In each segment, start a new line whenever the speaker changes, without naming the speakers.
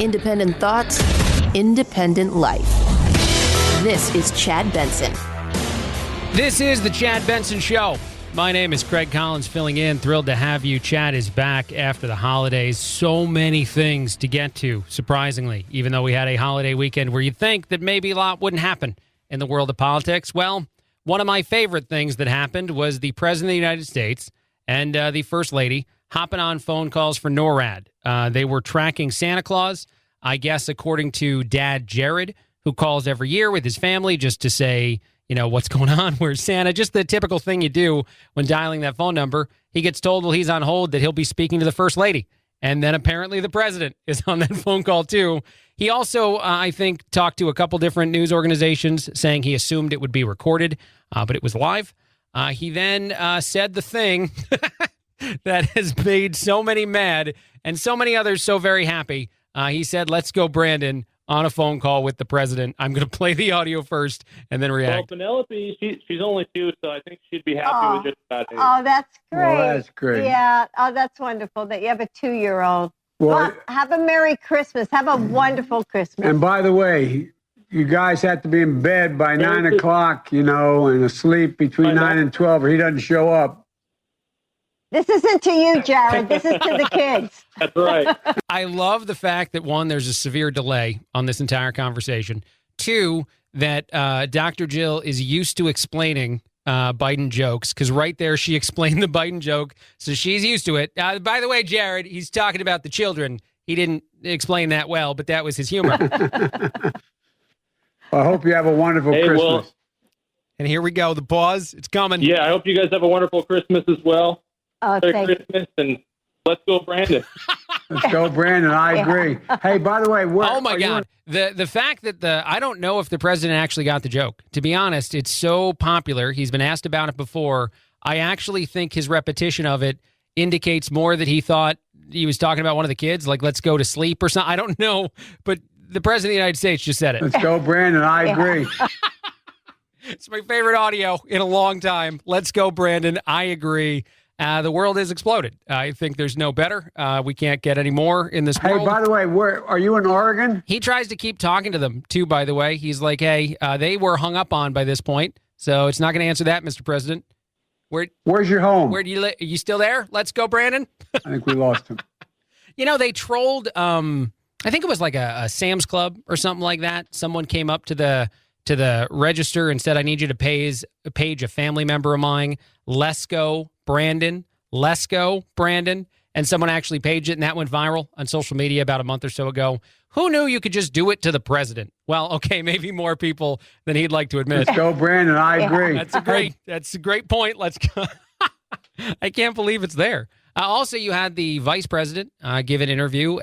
Independent thoughts, independent life. This is Chad Benson.
This is the Chad Benson Show. My name is Craig Collins, filling in. Thrilled to have you. Chad is back after the holidays. So many things to get to, surprisingly, even though we had a holiday weekend where you'd think that maybe a lot wouldn't happen in the world of politics. Well, one of my favorite things that happened was the President of the United States and the First Lady hopping on phone calls for NORAD. They were tracking Santa Claus, I guess, according to Dad Jared, who calls every year with his family just to say, you know, what's going on, where's Santa? Just the typical thing you do when dialing that phone number. He gets told while he's on hold that he'll be speaking to the First Lady. And then apparently the president is on that phone call too. He also, I think, talked to a couple different news organizations saying he assumed it would be recorded, but it was live. He then said the thing that has made so many mad and so many others so very happy. He said, "Let's go, Brandon," on a phone call with the president. I'm going to play the audio first and then react.
Well, Penelope, she's only 2, so I think she'd be happy with just about it.
Oh, that's great.
Well, that's great.
Yeah. Oh, that's wonderful that you have a 2-year-old. Well, have a Merry Christmas. Have a wonderful Christmas.
And by the way, you guys have to be in bed by 9 o'clock, you know, and asleep between 9 and 12, or he doesn't show up.
This isn't to you, Jared. This is to the kids.
That's right.
I love the fact that, one, there's a severe delay on this entire conversation. 2, that Dr. Jill is used to explaining Biden jokes, because right there she explained the Biden joke, so she's used to it. By the way, Jared, he's talking about the children. He didn't explain that well, but that was his humor.
Well, I hope you have a wonderful Christmas.
Well,
and here we go. The pause. It's coming.
yeah, I hope you guys have a wonderful Christmas as well.
Oh,
Merry Christmas, and let's go, Brandon.
Let's go, Brandon. I agree. Hey, by the way,
oh my God, the fact that I don't know if the president actually got the joke. To be honest, it's so popular. He's been asked about it before. I actually think his repetition of it indicates more that he thought he was talking about one of the kids, like "let's go to sleep" or something. I don't know, but the president of the United States just said it.
Let's go, Brandon. I agree.
It's my favorite audio in a long time. Let's go, Brandon. I agree. The world has exploded. I think there's no better. We can't get any more in this world.
Hey, by the way, where are you in Oregon?
He tries to keep talking to them, too, by the way. He's like, hey, they were hung up on by this point, so it's not going to answer that, Mr. President.
Where's your home?
Where do you live? Are you still there? Let's go, Brandon.
I think we lost him.
You know, they trolled, I think it was like a Sam's Club or something like that. Someone came up to the register and said, "I need you to page a family member of mine. Lesko Brandon. Lesko Brandon." And someone actually paged it, and that went viral on social media about a month or so ago. Who knew you could just do it to the president? Well, okay, maybe more people than he'd like to admit.
Let's go, Brandon. I agree.
That's a great point. Let's go. I can't believe it's there. Also, you had the vice president give an interview,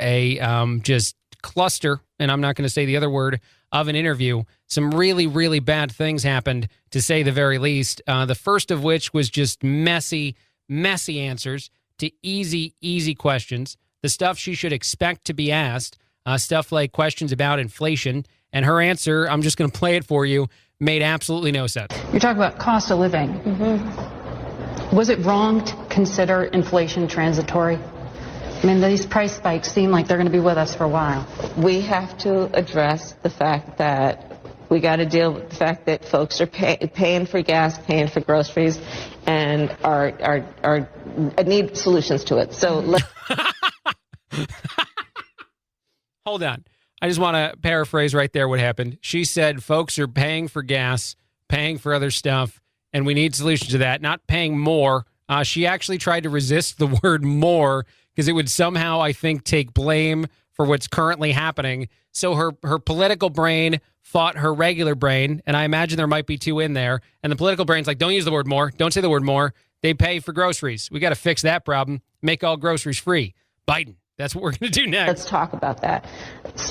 just cluster, and I'm not going to say the other word, of an interview. Some really, really bad things happened, to say the very least. The first of which was just messy answers to easy questions. The stuff she should expect to be asked, stuff like questions about inflation. And her answer, I'm just going to play it for you, made absolutely no sense.
You're talking about cost of living. Mm-hmm. Was it wrong to consider inflation transitory? I mean, these price spikes seem like they're going to be with us for a while.
We have to address the fact that we got to deal with the fact that folks are paying for gas, paying for groceries, and are need solutions to it. So
Hold on. I just want to paraphrase right there what happened. She said folks are paying for gas, paying for other stuff, and we need solutions to that, not paying more. She actually tried to resist the word more because it would somehow, I think, take blame for what's currently happening. So her political brain fought her regular brain, and I imagine there might be two in there. And the political brain's like, don't use the word more. Don't say the word more. They pay for groceries. We got to fix that problem. Make all groceries free. Biden. That's what we're going to do next.
Let's talk about that.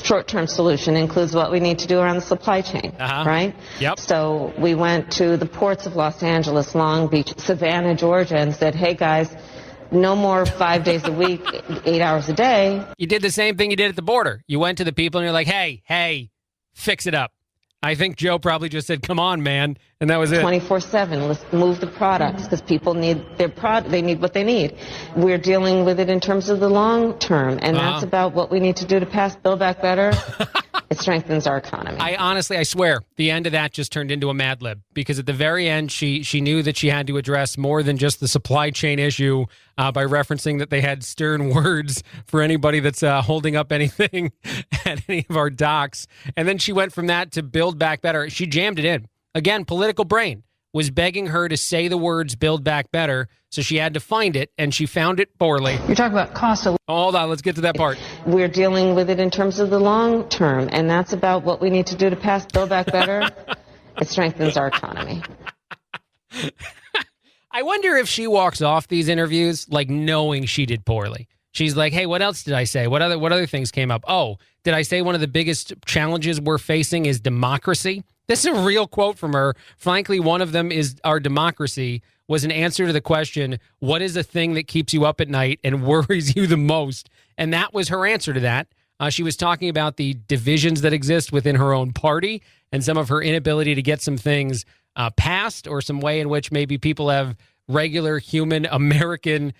Short-term solution includes what we need to do around the supply chain, right?
Yep.
So we went to the ports of Los Angeles, Long Beach, Savannah, Georgia, and said, hey, guys, no more 5 days a week, 8 hours a day.
You did the same thing you did at the border. You went to the people and you're like, hey, fix it up. I think Joe probably just said, come on, man. And that was it.
24/7. Let's move the products because people need their they need what they need. We're dealing with it in terms of the long term, and that's about what we need to do to pass Build Back Better. It strengthens our economy.
I swear, the end of that just turned into a Mad Lib, because at the very end, she knew that she had to address more than just the supply chain issue by referencing that they had stern words for anybody that's holding up anything at any of our docks. And then she went from that to Build Back Better. She jammed it in. Again, political brain was begging her to say the words Build Back Better, so she had to find it, and she found it poorly.
You're talking about cost of...
Hold on, let's get to that part.
We're dealing with it in terms of the long term, and that's about what we need to do to pass Build Back Better. It strengthens our economy.
I wonder if she walks off these interviews like knowing she did poorly. She's like, hey, what else did I say? What other things came up? Oh, did I say one of the biggest challenges we're facing is democracy? This is a real quote from her. Frankly, one of them is our democracy was an answer to the question, what is the thing that keeps you up at night and worries you the most? And that was her answer to that. She was talking about the divisions that exist within her own party and some of her inability to get some things passed, or some way in which maybe people have regular human American,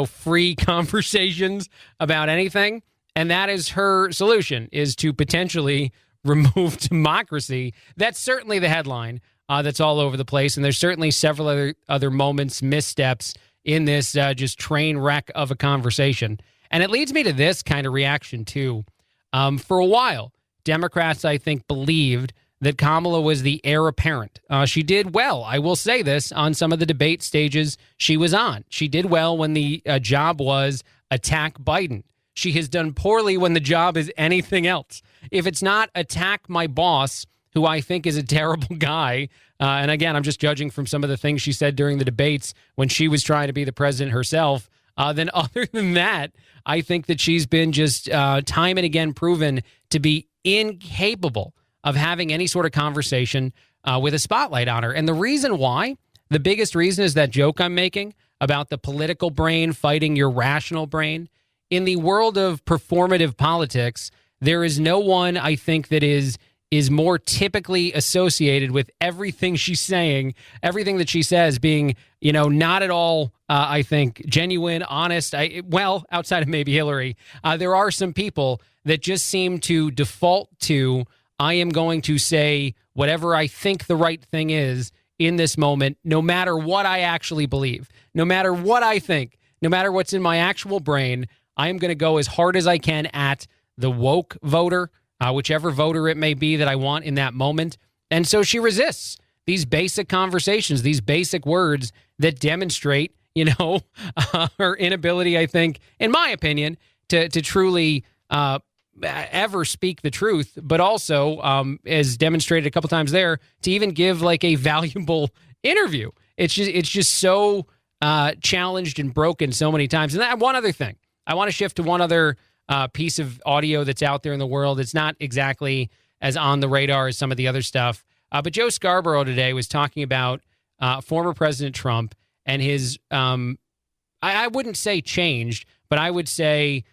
free conversations about anything. And that is her solution, is to potentially remove democracy. That's certainly the headline that's all over the place. And there's certainly several other moments, missteps in this just train wreck of a conversation. And it leads me to this kind of reaction, too. For a while, Democrats, I think, believed that Kamala was the heir apparent. She did well, I will say this, on some of the debate stages she was on. She did well when the job was attack Biden. She has done poorly when the job is anything else. If it's not attack my boss, who I think is a terrible guy, and again, I'm just judging from some of the things she said during the debates when she was trying to be the president herself, then other than that, I think that she's been just time and again proven to be incapable of having any sort of conversation with a spotlight on her. And the reason why, the biggest reason, is that joke I'm making about the political brain fighting your rational brain. In the world of performative politics, there is no one, I think, that is more typically associated with everything she's saying, everything that she says being, not at all, I think, genuine, honest. Outside of maybe Hillary, there are some people that just seem to default to, I am going to say whatever I think the right thing is in this moment, no matter what I actually believe, no matter what I think, no matter what's in my actual brain. I am going to go as hard as I can at the woke voter, whichever voter it may be that I want in that moment. And so she resists these basic conversations, these basic words that demonstrate, her inability, I think, in my opinion, to truly ever speak the truth, but also, as demonstrated a couple times there, to even give like a valuable interview. It's just so challenged and broken so many times. And one other thing. I want to shift to one other piece of audio that's out there in the world. It's not exactly as on the radar as some of the other stuff. But Joe Scarborough today was talking about former President Trump and his, I wouldn't say changed, but I would say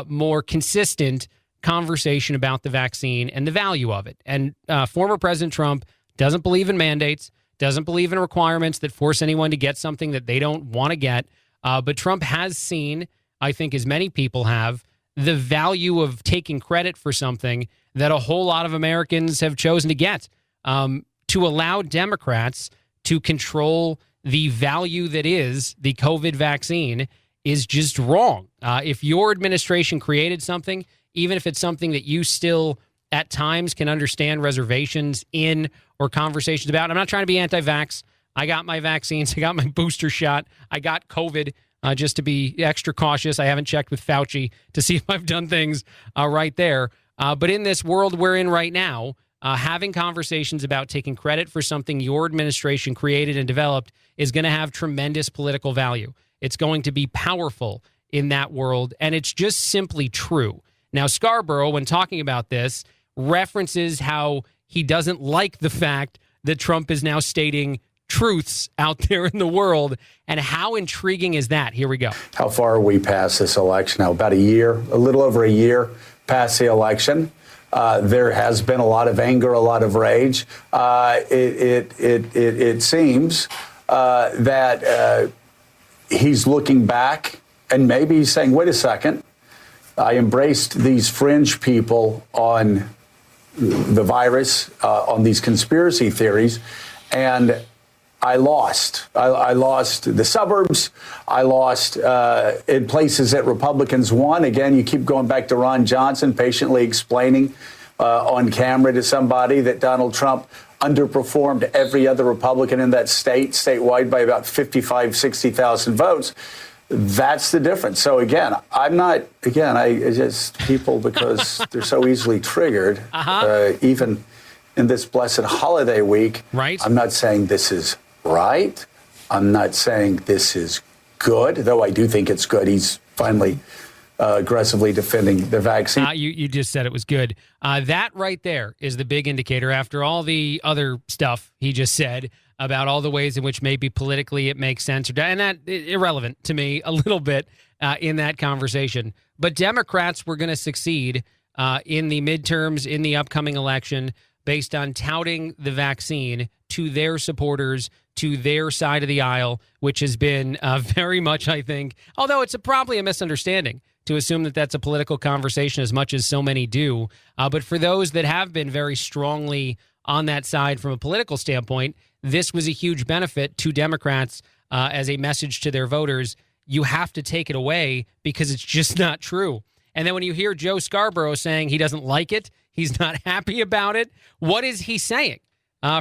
more consistent conversation about the vaccine and the value of it. And former President Trump doesn't believe in mandates, doesn't believe in requirements that force anyone to get something that they don't want to get. But Trump has seen, I think as many people have, the value of taking credit for something that a whole lot of Americans have chosen to get. To allow Democrats to control the value that is the COVID vaccine is just wrong. If your administration created something, even if it's something that you still at times can understand reservations in or conversations about. I'm not trying to be anti-vax. I got my vaccines. I got my booster shot. I got COVID. Just to be extra cautious, I haven't checked with Fauci to see if I've done things right there. But in this world we're in right now, having conversations about taking credit for something your administration created and developed is going to have tremendous political value. It's going to be powerful in that world, and it's just simply true. Now, Scarborough, when talking about this, references how he doesn't like the fact that Trump is now stating truths out there in the world. And how intriguing is that? Here we go.
How far are we past this election now? About a year, a little over a year past the election. There has been a lot of anger, a lot of rage. It seems that he's looking back and maybe he's saying, wait a second, I embraced these fringe people on the virus, on these conspiracy theories, and I lost. I lost the suburbs. I lost in places that Republicans won. Again, you keep going back to Ron Johnson, patiently explaining on camera to somebody that Donald Trump underperformed every other Republican in that statewide by about 55, 60,000 votes. That's the difference. So again, I just people, because they're so easily triggered, even in this blessed holiday week.
Right.
I'm not saying this is right. I'm not saying this is good, though I do think it's good. He's finally aggressively defending the vaccine.
You just said it was good. That right there is the big indicator after all the other stuff he just said about all the ways in which maybe politically it makes sense, and that irrelevant to me a little bit in that conversation. But Democrats were going to succeed in the midterms, in the upcoming election, based on touting the vaccine to their supporters, to their side of the aisle, which has been very much, I think, although it's probably a misunderstanding to assume that that's a political conversation as much as so many do. But for those that have been very strongly on that side from a political standpoint, this was a huge benefit to Democrats as a message to their voters. You have to take it away because it's just not true. And then when you hear Joe Scarborough saying he doesn't like it, he's not happy about it, what is he saying?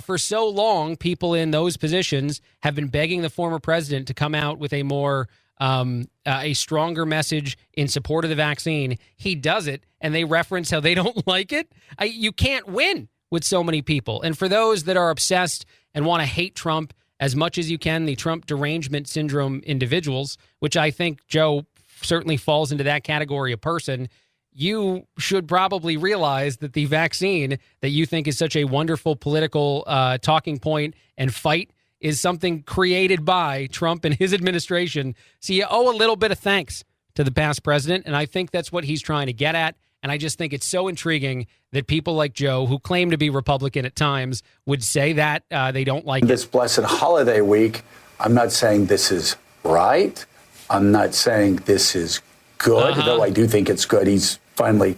For so long, people in those positions have been begging the former president to come out with a more a stronger message in support of the vaccine. He does it, and they reference how they don't like it. You can't win with so many people. And for those that are obsessed and want to hate Trump as much as you can, the Trump derangement syndrome individuals, which I think Joe certainly falls into that category of person, you should probably realize that the vaccine that you think is such a wonderful political talking point and fight is something created by Trump and his administration. So you owe a little bit of thanks to the past president, and I think that's what he's trying to get at. And I just think it's so intriguing that people like Joe, who claim to be Republican at times, would say that they don't like
this blessed holiday week. I'm not saying this is right. I'm not saying this is good, though I do think it's good. He's finally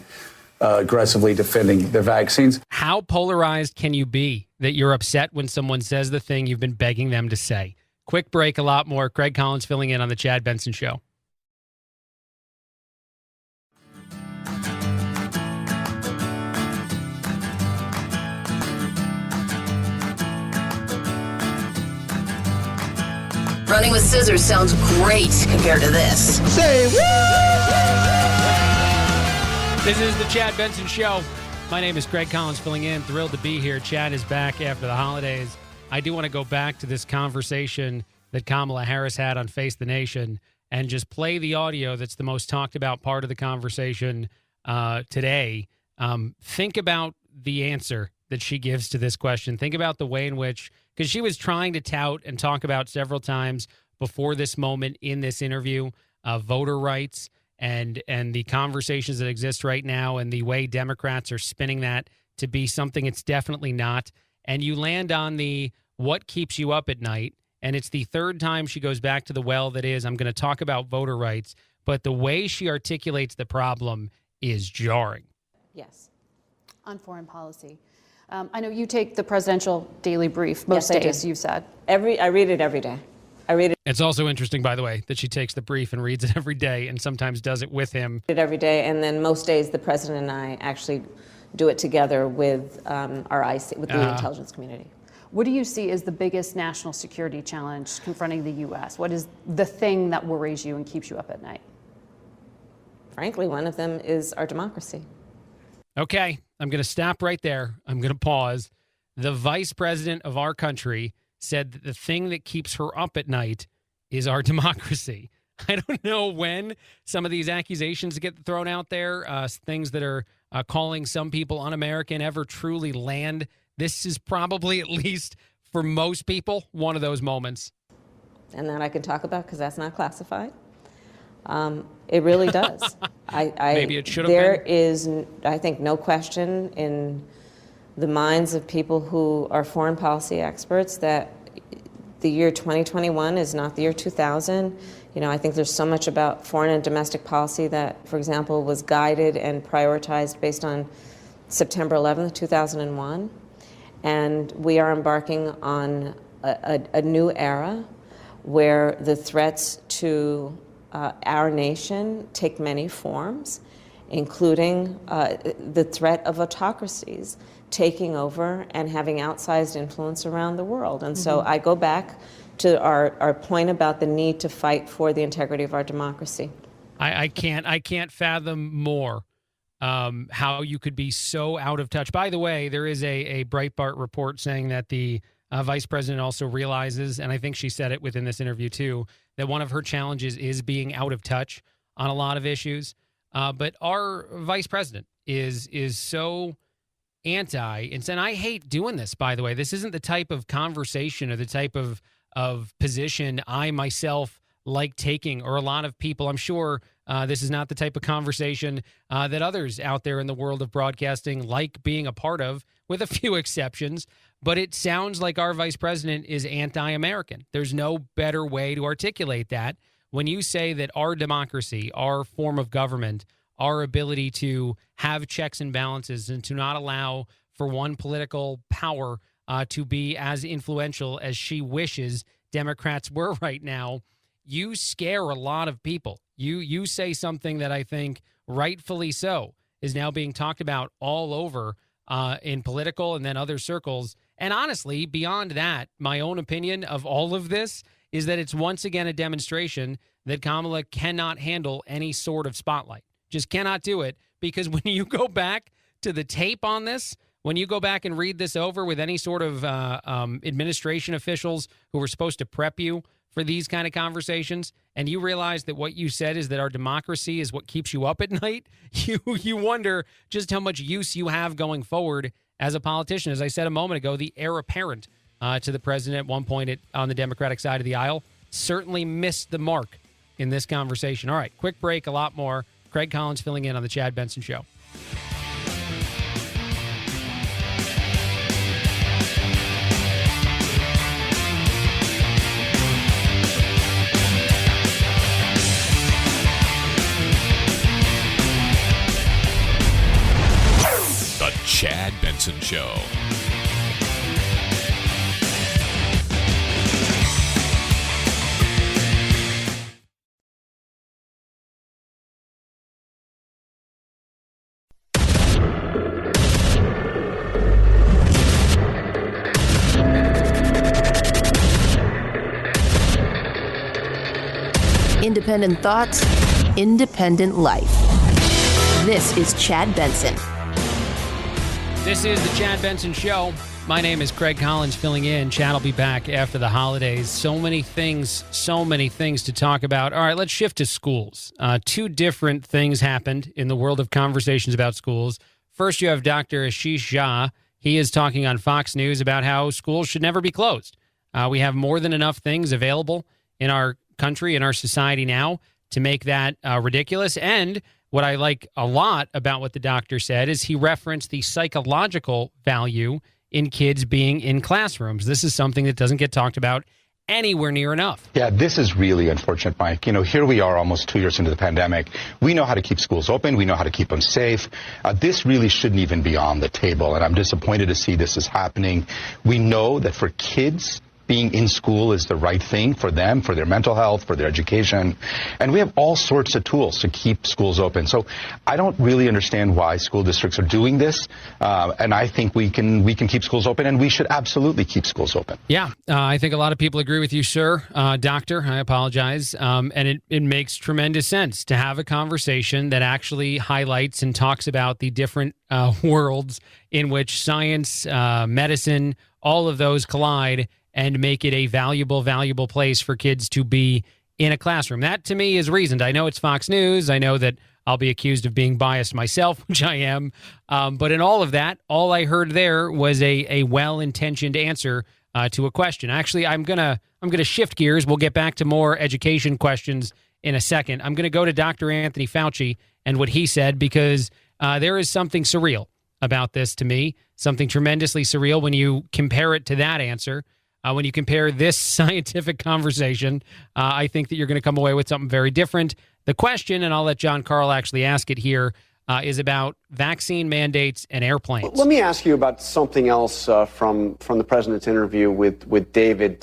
aggressively defending the vaccines.
How polarized can you be that you're upset when someone says the thing you've been begging them to say? Quick break, a lot more. Craig Collins filling in on the Chad Benson Show.
Running with scissors sounds great compared to this.
Say
This is the Chad Benson Show. My name is Craig Collins filling in. Thrilled to be here. Chad is back after the holidays. I do want to go back to this conversation that Kamala Harris had on Face the Nation and just play the audio that's the most talked about part of the conversation today. Think about the answer that she gives to this question. Think about the way in which, because she was trying to tout and talk about several times before this moment in this interview, voter rights and the conversations that exist right now and the way Democrats are spinning that to be something it's definitely not. And you land on the what keeps you up at night. And it's the third time she goes back to the well that is, I'm going to talk about voter rights. But the way she articulates the problem is jarring.
Yes. On foreign policy. I know you take the presidential daily brief most days, you've said.
I read it every day. I read it.
It's also interesting, by the way, that she takes the brief and reads it every day and sometimes does it with him.
Every day, and then most days the president and I actually do it together with our IC, with the intelligence community.
What do you see as the biggest national security challenge confronting the U.S.? What is the thing that worries you and keeps you up at night?
Frankly, one of them is our democracy.
Okay, I'm going to stop right there. I'm going to pause. The vice president of our country said that the thing that keeps her up at night is our democracy. I don't know when some of these accusations get thrown out there, things that are calling some people un-American ever truly land. This is probably, at least for most people, one of those moments.
And that I can talk about because that's not classified. It really does.
Maybe it should have
There
been.
is, I think, no question in the minds of people who are foreign policy experts that the year 2021 is not the year 2000. I think there's so much about foreign and domestic policy that, for example, was guided and prioritized based on September 11th, 2001. And we are embarking on a new era where the threats to our nation take many forms, including the threat of autocracies taking over and having outsized influence around the world. And so I go back to our point about the need to fight for the integrity of our democracy.
I can't fathom more how you could be so out of touch. By the way, there is a Breitbart report saying that the vice president also realizes, and I think she said it within this interview too, that one of her challenges is being out of touch on a lot of issues. But our vice president is so anti, and I hate doing this, by the way. This isn't the type of conversation or the type of position I myself like taking, or a lot of people. I'm sure this is not the type of conversation that others out there in the world of broadcasting like being a part of, with a few exceptions. But it sounds like our vice president is anti-American. There's no better way to articulate that. When you say that our democracy, our form of government, our ability to have checks and balances and to not allow for one political power to be as influential as she wishes Democrats were right now, you scare a lot of people. You say something that I think rightfully so is now being talked about all over in political and then other circles. And honestly, beyond that, my own opinion of all of this is that it's once again a demonstration that Kamala cannot handle any sort of spotlight. Just cannot do it, because when you go back to the tape on this, when you go back and read this over with any sort of administration officials who were supposed to prep you for these kind of conversations, and you realize that what you said is that our democracy is what keeps you up at night, you wonder just how much use you have going forward as a politician. As I said a moment ago, the heir apparent to the president at one point on the Democratic side of the aisle certainly missed the mark in this conversation. All right, quick break, a lot more. Craig Collins filling in on the Chad Benson Show.
The Chad Benson Show.
Independent thoughts, independent life. This is Chad Benson.
This is the Chad Benson Show. My name is Craig Collins filling in. Chad will be back after the holidays. So many things to talk about. All right, let's shift to schools. Two different things happened in the world of conversations about schools. First, you have Dr. Ashish Jha. He is talking on Fox News about how schools should never be closed. We have more than enough things available in our country, in our society now, to make that ridiculous. And what I like a lot about what the doctor said is he referenced the psychological value in kids being in classrooms. This is something that doesn't get talked about anywhere near enough.
Yeah, this is really unfortunate, Mike. Here we are almost 2 years into the pandemic. We know how to keep schools open. We know how to keep them safe. This really shouldn't even be on the table, and I'm disappointed to see this is happening. We know that for kids, being in school is the right thing for them, for their mental health, for their education. And we have all sorts of tools to keep schools open. So I don't really understand why school districts are doing this. And I think we can keep schools open, and we should absolutely keep schools open.
Yeah, I think a lot of people agree with you, sir. Doctor, I apologize. And it makes tremendous sense to have a conversation that actually highlights and talks about the different worlds in which science, medicine, all of those collide and make it a valuable place for kids to be in a classroom. That, to me, is reasoned. I know it's Fox News. I know that I'll be accused of being biased myself, which I am. But in all of that, all I heard there was a well-intentioned answer to a question. Actually, I'm gonna shift gears. We'll get back to more education questions in a second. I'm going to go to Dr. Anthony Fauci and what he said, because there is something surreal about this to me, something tremendously surreal when you compare it to that answer. When you compare this scientific conversation, I think that you're going to come away with something very different. The question, and I'll let John Carl actually ask it here, is about vaccine mandates and airplanes.
Let me ask you about something else from the president's interview with David.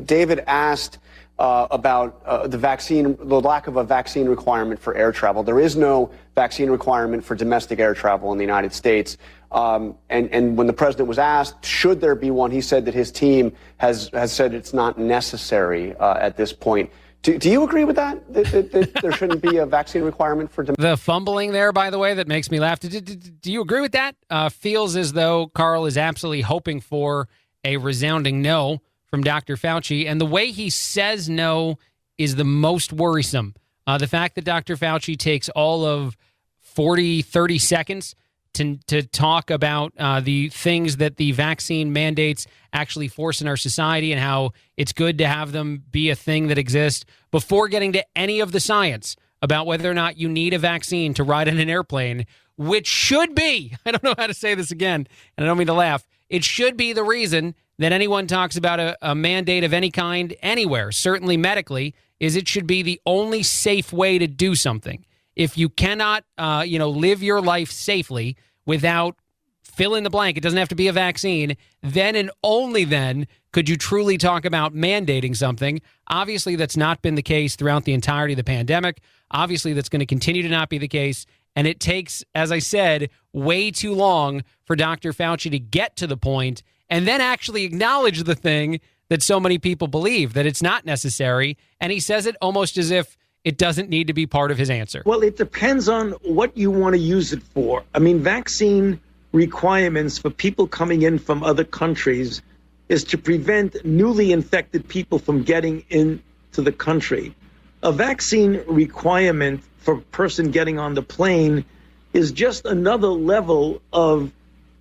David asked about the lack of a vaccine requirement for air travel. There is no vaccine requirement for domestic air travel in the United States. And when the president was asked, should there be one, he said that his team has said it's not necessary at this point. Do you agree with that? That there shouldn't be a vaccine requirement for
the fumbling there, by the way, that makes me laugh. Do you agree with that? Feels as though Carl is absolutely hoping for a resounding no from Dr. Fauci. And the way he says no is the most worrisome. The fact that Dr. Fauci takes all of 30 seconds to talk about the things that the vaccine mandates actually force in our society and how it's good to have them be a thing that exists before getting to any of the science about whether or not you need a vaccine to ride in an airplane, which should be, I don't know how to say this again, and I don't mean to laugh, it should be the reason that anyone talks about a mandate of any kind anywhere, certainly medically, is it should be the only safe way to do something. If you cannot, live your life safely without fill in the blank, it doesn't have to be a vaccine, then and only then could you truly talk about mandating something. Obviously, that's not been the case throughout the entirety of the pandemic. Obviously, that's going to continue to not be the case. And it takes, as I said, way too long for Dr. Fauci to get to the point and then actually acknowledge the thing that so many people believe, that it's not necessary. And he says it almost as if it doesn't need to be part of his answer.
Well, it depends on what you want to use it for. I mean, vaccine requirements for people coming in from other countries is to prevent newly infected people from getting into the country. A vaccine requirement for a person getting on the plane is just another level of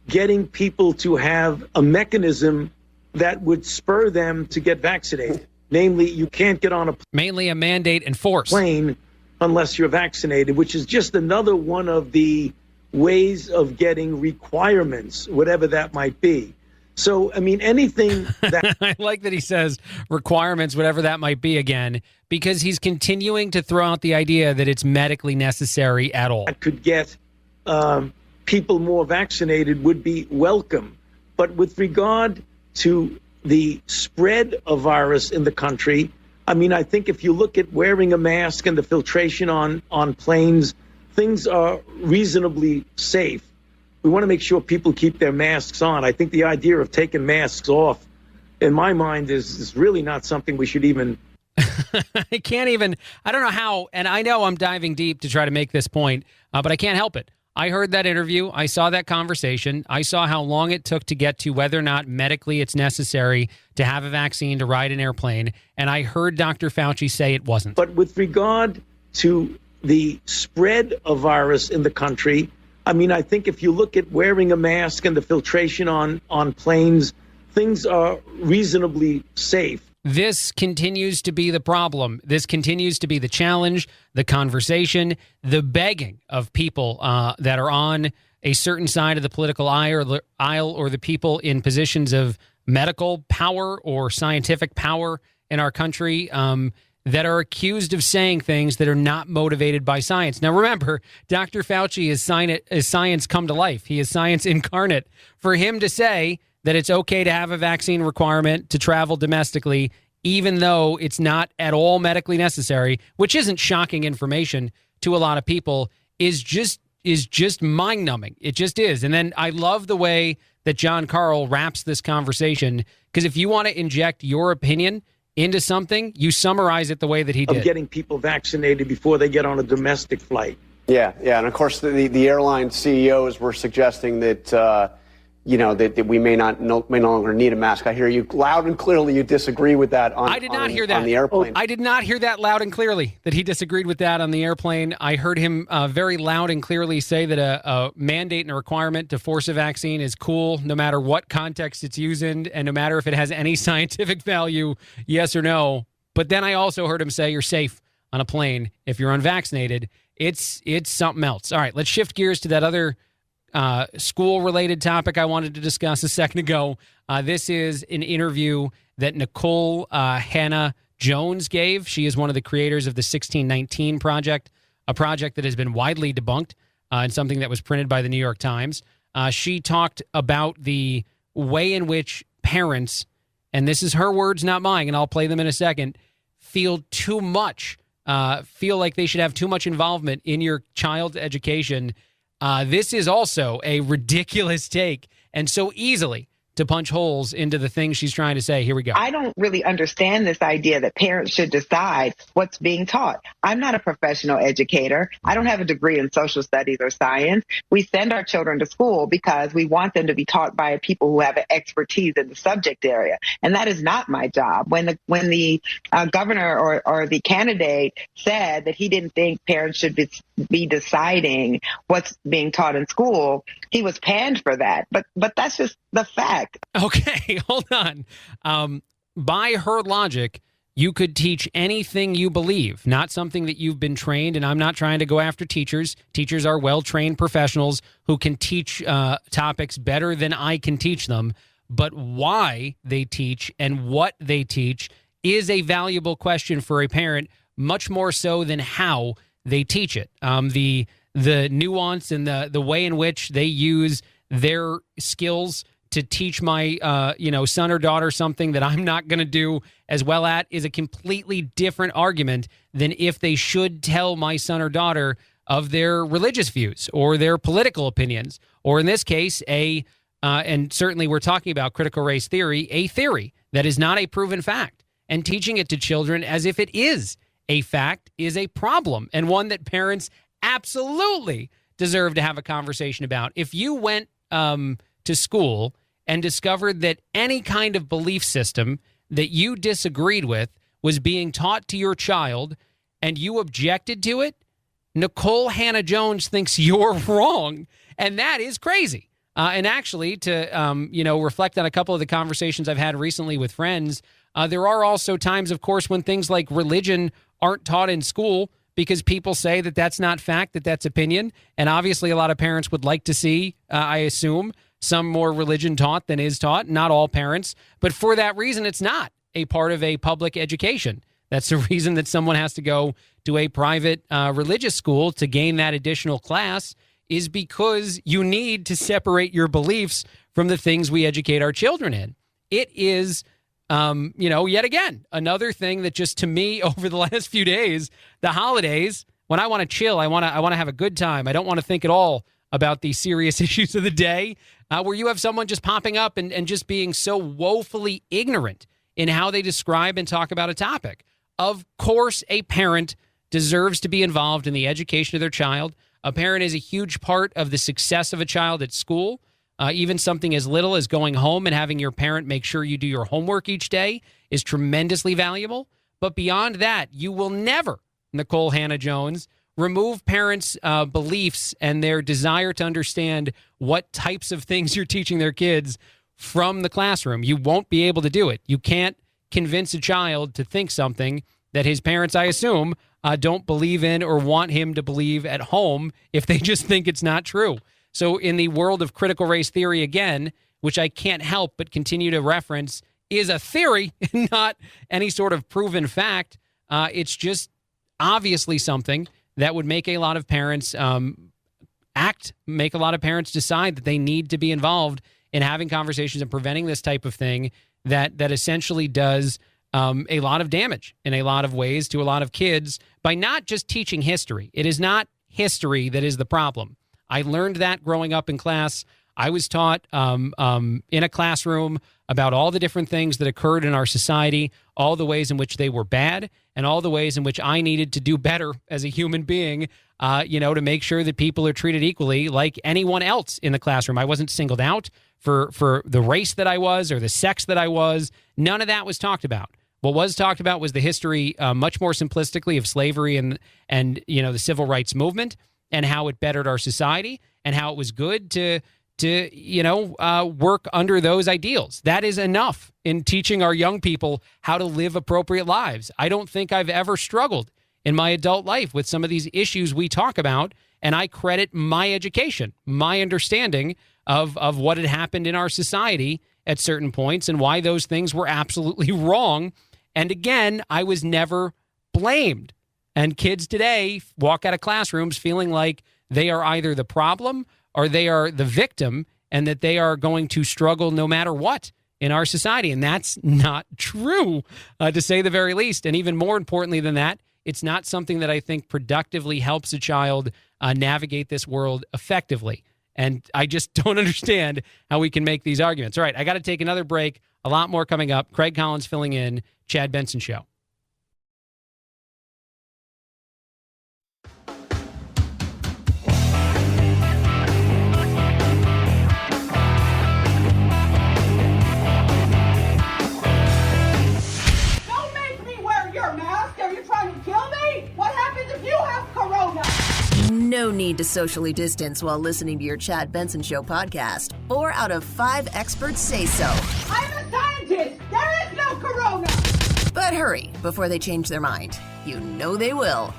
getting people to have a mechanism that would spur them to get vaccinated. Namely, you can't get on
mainly a mandate and force
plane unless you're vaccinated, which is just another one of the ways of getting requirements, whatever that might be. So, I mean, anything that...
I like that he says requirements, whatever that might be again, because he's continuing to throw out the idea that it's medically necessary at all.
That could get people more vaccinated would be welcome. But with regard to the spread of virus in the country, I mean, I think if you look at wearing a mask and the filtration on planes, things are reasonably safe. We want to make sure people keep their masks on. I think the idea of taking masks off, in my mind, is really not something we should even...
I don't know how, and I know I'm diving deep to try to make this point, but I can't help it. I heard that interview. I saw that conversation. I saw how long it took to get to whether or not medically it's necessary to have a vaccine to ride an airplane. And I heard Dr. Fauci say it wasn't.
But with regard to the spread of virus in the country, I mean, I think if you look at wearing a mask and the filtration on planes, things are reasonably safe.
This continues to be the problem. This continues to be the challenge, the conversation, the begging of people that are on a certain side of the political aisle or the people in positions of medical power or scientific power in our country that are accused of saying things that are not motivated by science. Now, remember, Dr. Fauci is science come to life. He is science incarnate. For him to say that it's okay to have a vaccine requirement to travel domestically, even though it's not at all medically necessary, which isn't shocking information to a lot of people, is just mind-numbing. It just is. And then I love the way that John Carl wraps this conversation, because if you want to inject your opinion into something, you summarize it the way that he did.
Of getting people vaccinated before they get on a domestic flight.
Yeah. And of course, the airline CEOs were suggesting that, that we may no longer need a mask. I hear you loud and clearly. You disagree with that on the airplane.
I did not hear that loud and clearly, that he disagreed with that on the airplane. I heard him very loud and clearly say that a mandate and a requirement to force a vaccine is cool, no matter what context it's used in, and no matter if it has any scientific value, yes or no. But then I also heard him say you're safe on a plane if you're unvaccinated. It's something else. All right, let's shift gears to that other school-related topic I wanted to discuss a second ago. This is an interview that Nicole Hannah-Jones gave. She is one of the creators of the 1619 Project, a project that has been widely debunked and something that was printed by the New York Times. She talked about the way in which parents, and this is her words, not mine, and I'll play them in a second, feel too much, feel like they should have too much involvement in your child's education. This is also a ridiculous take, and so easily to punch holes into the things she's trying to say. Here we go.
I don't really understand this idea that parents should decide what's being taught. I'm not a professional educator. I don't have a degree in social studies or science. We send our children to school because we want them to be taught by people who have an expertise in the subject area. And that is not my job. When the governor or the candidate said that he didn't think parents should be deciding what's being taught in school, he was panned for that. But that's just the fact.
Okay, hold on. By her logic, you could teach anything you believe, not something that you've been trained, and I'm not trying to go after teachers. Teachers are well-trained professionals who can teach topics better than I can teach them, but why they teach and what they teach is a valuable question for a parent, much more so than how they teach it. The nuance and the way in which they use their skills to teach my son or daughter something that I'm not going to do as well at is a completely different argument than if they should tell my son or daughter of their religious views or their political opinions, or in this case, and certainly we're talking about critical race theory, a theory that is not a proven fact. And teaching it to children as if it is a fact is a problem, and one that parents absolutely deserve to have a conversation about. If you went to school and discovered that any kind of belief system that you disagreed with was being taught to your child and you objected to it, Nicole Hannah-Jones thinks you're wrong. And that is crazy. And actually, to reflect on a couple of the conversations I've had recently with friends, there are also times, of course, when things like religion aren't taught in school because people say that that's not fact, that that's opinion. And obviously, a lot of parents would like to see, I assume, some more religion taught than is taught. Not all parents. But for that reason, it's not a part of a public education. That's the reason that someone has to go to a private religious school to gain that additional class, is because you need to separate your beliefs from the things we educate our children in. It is, yet again, another thing that just to me over the last few days, the holidays, when I want to chill, I want to have a good time. I don't want to think at all about the serious issues of the day, where you have someone just popping up and just being so woefully ignorant in how they describe and talk about a topic. Of course, a parent deserves to be involved in the education of their child. A parent is a huge part of the success of a child at school. Even something as little as going home and having your parent make sure you do your homework each day is tremendously valuable. But beyond that, you will never, Nicole Hannah-Jones, remove parents' beliefs and their desire to understand what types of things you're teaching their kids from the classroom. You won't be able to do it. You can't convince a child to think something that his parents, I assume, don't believe in or want him to believe at home if they just think it's not true. So in the world of critical race theory, again, which I can't help but continue to reference, is a theory, not any sort of proven fact. It's just obviously something that would make a lot of parents make a lot of parents decide that they need to be involved in having conversations and preventing this type of thing that essentially does a lot of damage in a lot of ways to a lot of kids by not just teaching history. It is not history that is the problem. I learned that growing up in class. I was taught in a classroom about all the different things that occurred in our society, all the ways in which they were bad, and all the ways in which I needed to do better as a human being, to make sure that people are treated equally like anyone else in the classroom. I wasn't singled out for the race that I was or the sex that I was. None of that was talked about. What was talked about was the history, much more simplistically, of slavery and the civil rights movement and how it bettered our society and how it was good to work under those ideals. That is enough in teaching our young people how to live appropriate lives. I don't think I've ever struggled in my adult life with some of these issues we talk about, and I credit my education, my understanding of what had happened in our society at certain points and why those things were absolutely wrong. And again, I was never blamed. And kids today walk out of classrooms feeling like they are either the problem or they are the victim, and that they are going to struggle no matter what in our society. And that's not true, to say the very least. And even more importantly than that, it's not something that I think productively helps a child navigate this world effectively. And I just don't understand how we can make these arguments. All right, I got to take another break. A lot more coming up. Craig Collins filling in, Chad Benson Show.
Don't make me wear your mask. Are you trying to kill me? What happens if you have corona?
No need to socially distance while listening to your Chad Benson Show podcast. 4 out of 5 experts say so.
I'm a scientist. There is no corona.
But hurry before they change their mind. You know they will.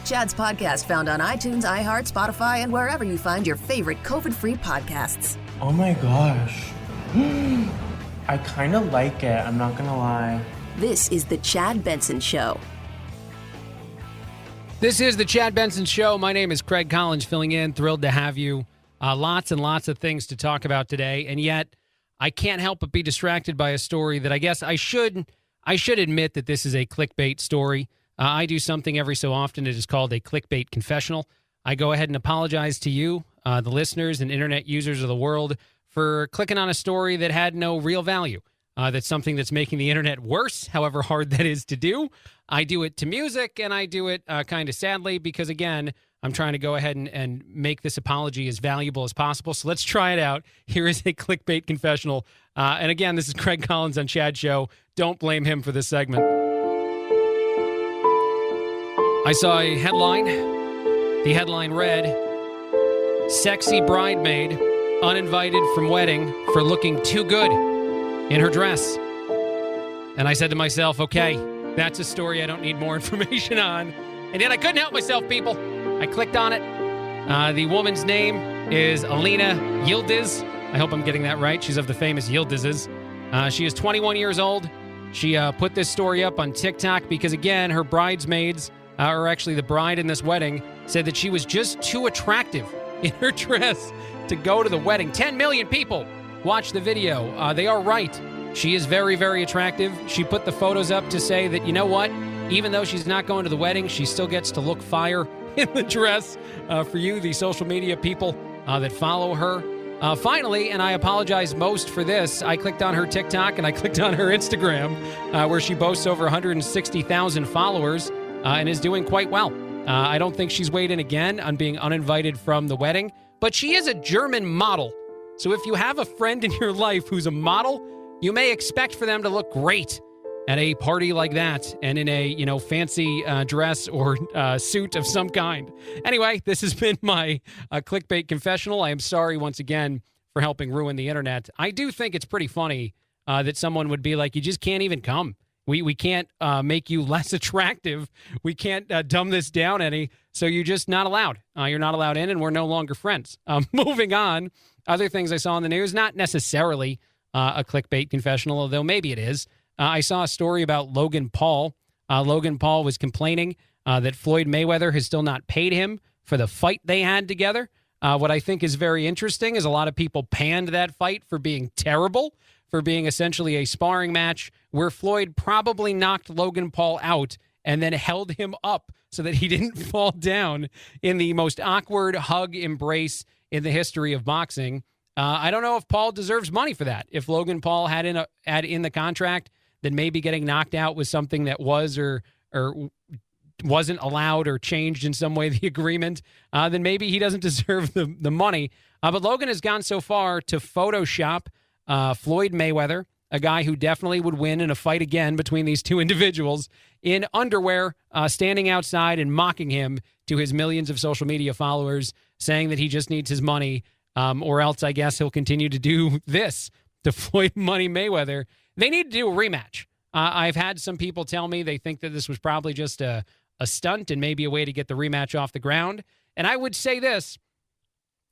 Chad's podcast found on iTunes, iHeart, Spotify, and wherever you find your favorite COVID-free podcasts.
Oh my gosh. I kind of like it, I'm not gonna lie.
This is the Chad Benson Show.
This is the Chad Benson Show. My name is Craig Collins filling in. Thrilled to have you. Lots and lots of things to talk about today, and yet I can't help but be distracted by a story that I guess I should admit that this is a clickbait story. I do something every so often. It is called a clickbait confessional. I go ahead and apologize to you, the listeners and internet users of the world, for clicking on a story that had no real value. That's something that's making the internet worse, however hard that is to do. I do it to music, and I do it kind of sadly because, again, I'm trying to go ahead and make this apology as valuable as possible. So let's try it out. Here is a clickbait confessional. And again, this is Craig Collins on Chad Show. Don't blame him for this segment. I saw a headline. The headline read, "Sexy bridemaid uninvited from wedding for looking too good in her dress." And I said to myself, okay, that's a story I don't need more information on. And yet I couldn't help myself, people. I clicked on it. The woman's name is Alina Yildiz. I hope I'm getting that right. She's of the famous Yildizes. She is 21 years old. She put this story up on TikTok because, again, her bridesmaids, or actually the bride in this wedding, said that she was just too attractive in her dress to go to the wedding. 10 million people watched the video. They are right. She is very, very attractive. She put the photos up to say that, you know what? Even though she's not going to the wedding, she still gets to look fire in the dress. For you, the social media people that follow her. Finally, and I apologize most for this, I clicked on her TikTok and I clicked on her Instagram, where she boasts over 160,000 followers and is doing quite well. I don't think she's weighed in again on being uninvited from the wedding, but she is a German model. So if you have a friend in your life who's a model, you may expect for them to look great at a party like that and in a, fancy dress or suit of some kind. Anyway, this has been my clickbait confessional. I am sorry once again for helping ruin the internet. I do think it's pretty funny that someone would be like, you just can't even come. We can't make you less attractive. We can't dumb this down any. So you're just not allowed. You're not allowed in, and we're no longer friends. Moving on, other things I saw in the news, not necessarily a clickbait confessional, although maybe it is. I saw a story about Logan Paul. Logan Paul was complaining that Floyd Mayweather has still not paid him for the fight they had together. What I think is very interesting is a lot of people panned that fight for being terrible, for being essentially a sparring match where Floyd probably knocked Logan Paul out and then held him up so that he didn't fall down in the most awkward hug embrace in the history of boxing. I don't know if Paul deserves money for that. If Logan Paul had in the contract that maybe getting knocked out was something that was or wasn't allowed or changed in some way the agreement, then maybe he doesn't deserve the money. But Logan has gone so far to Photoshop Floyd Mayweather, a guy who definitely would win in a fight again between these two individuals, in underwear, standing outside and mocking him to his millions of social media followers, saying that he just needs his money, or else I guess he'll continue to do this to Floyd Money Mayweather. They need to do a rematch. I've had some people tell me they think that this was probably just a a stunt and maybe a way to get the rematch off the ground. And I would say this,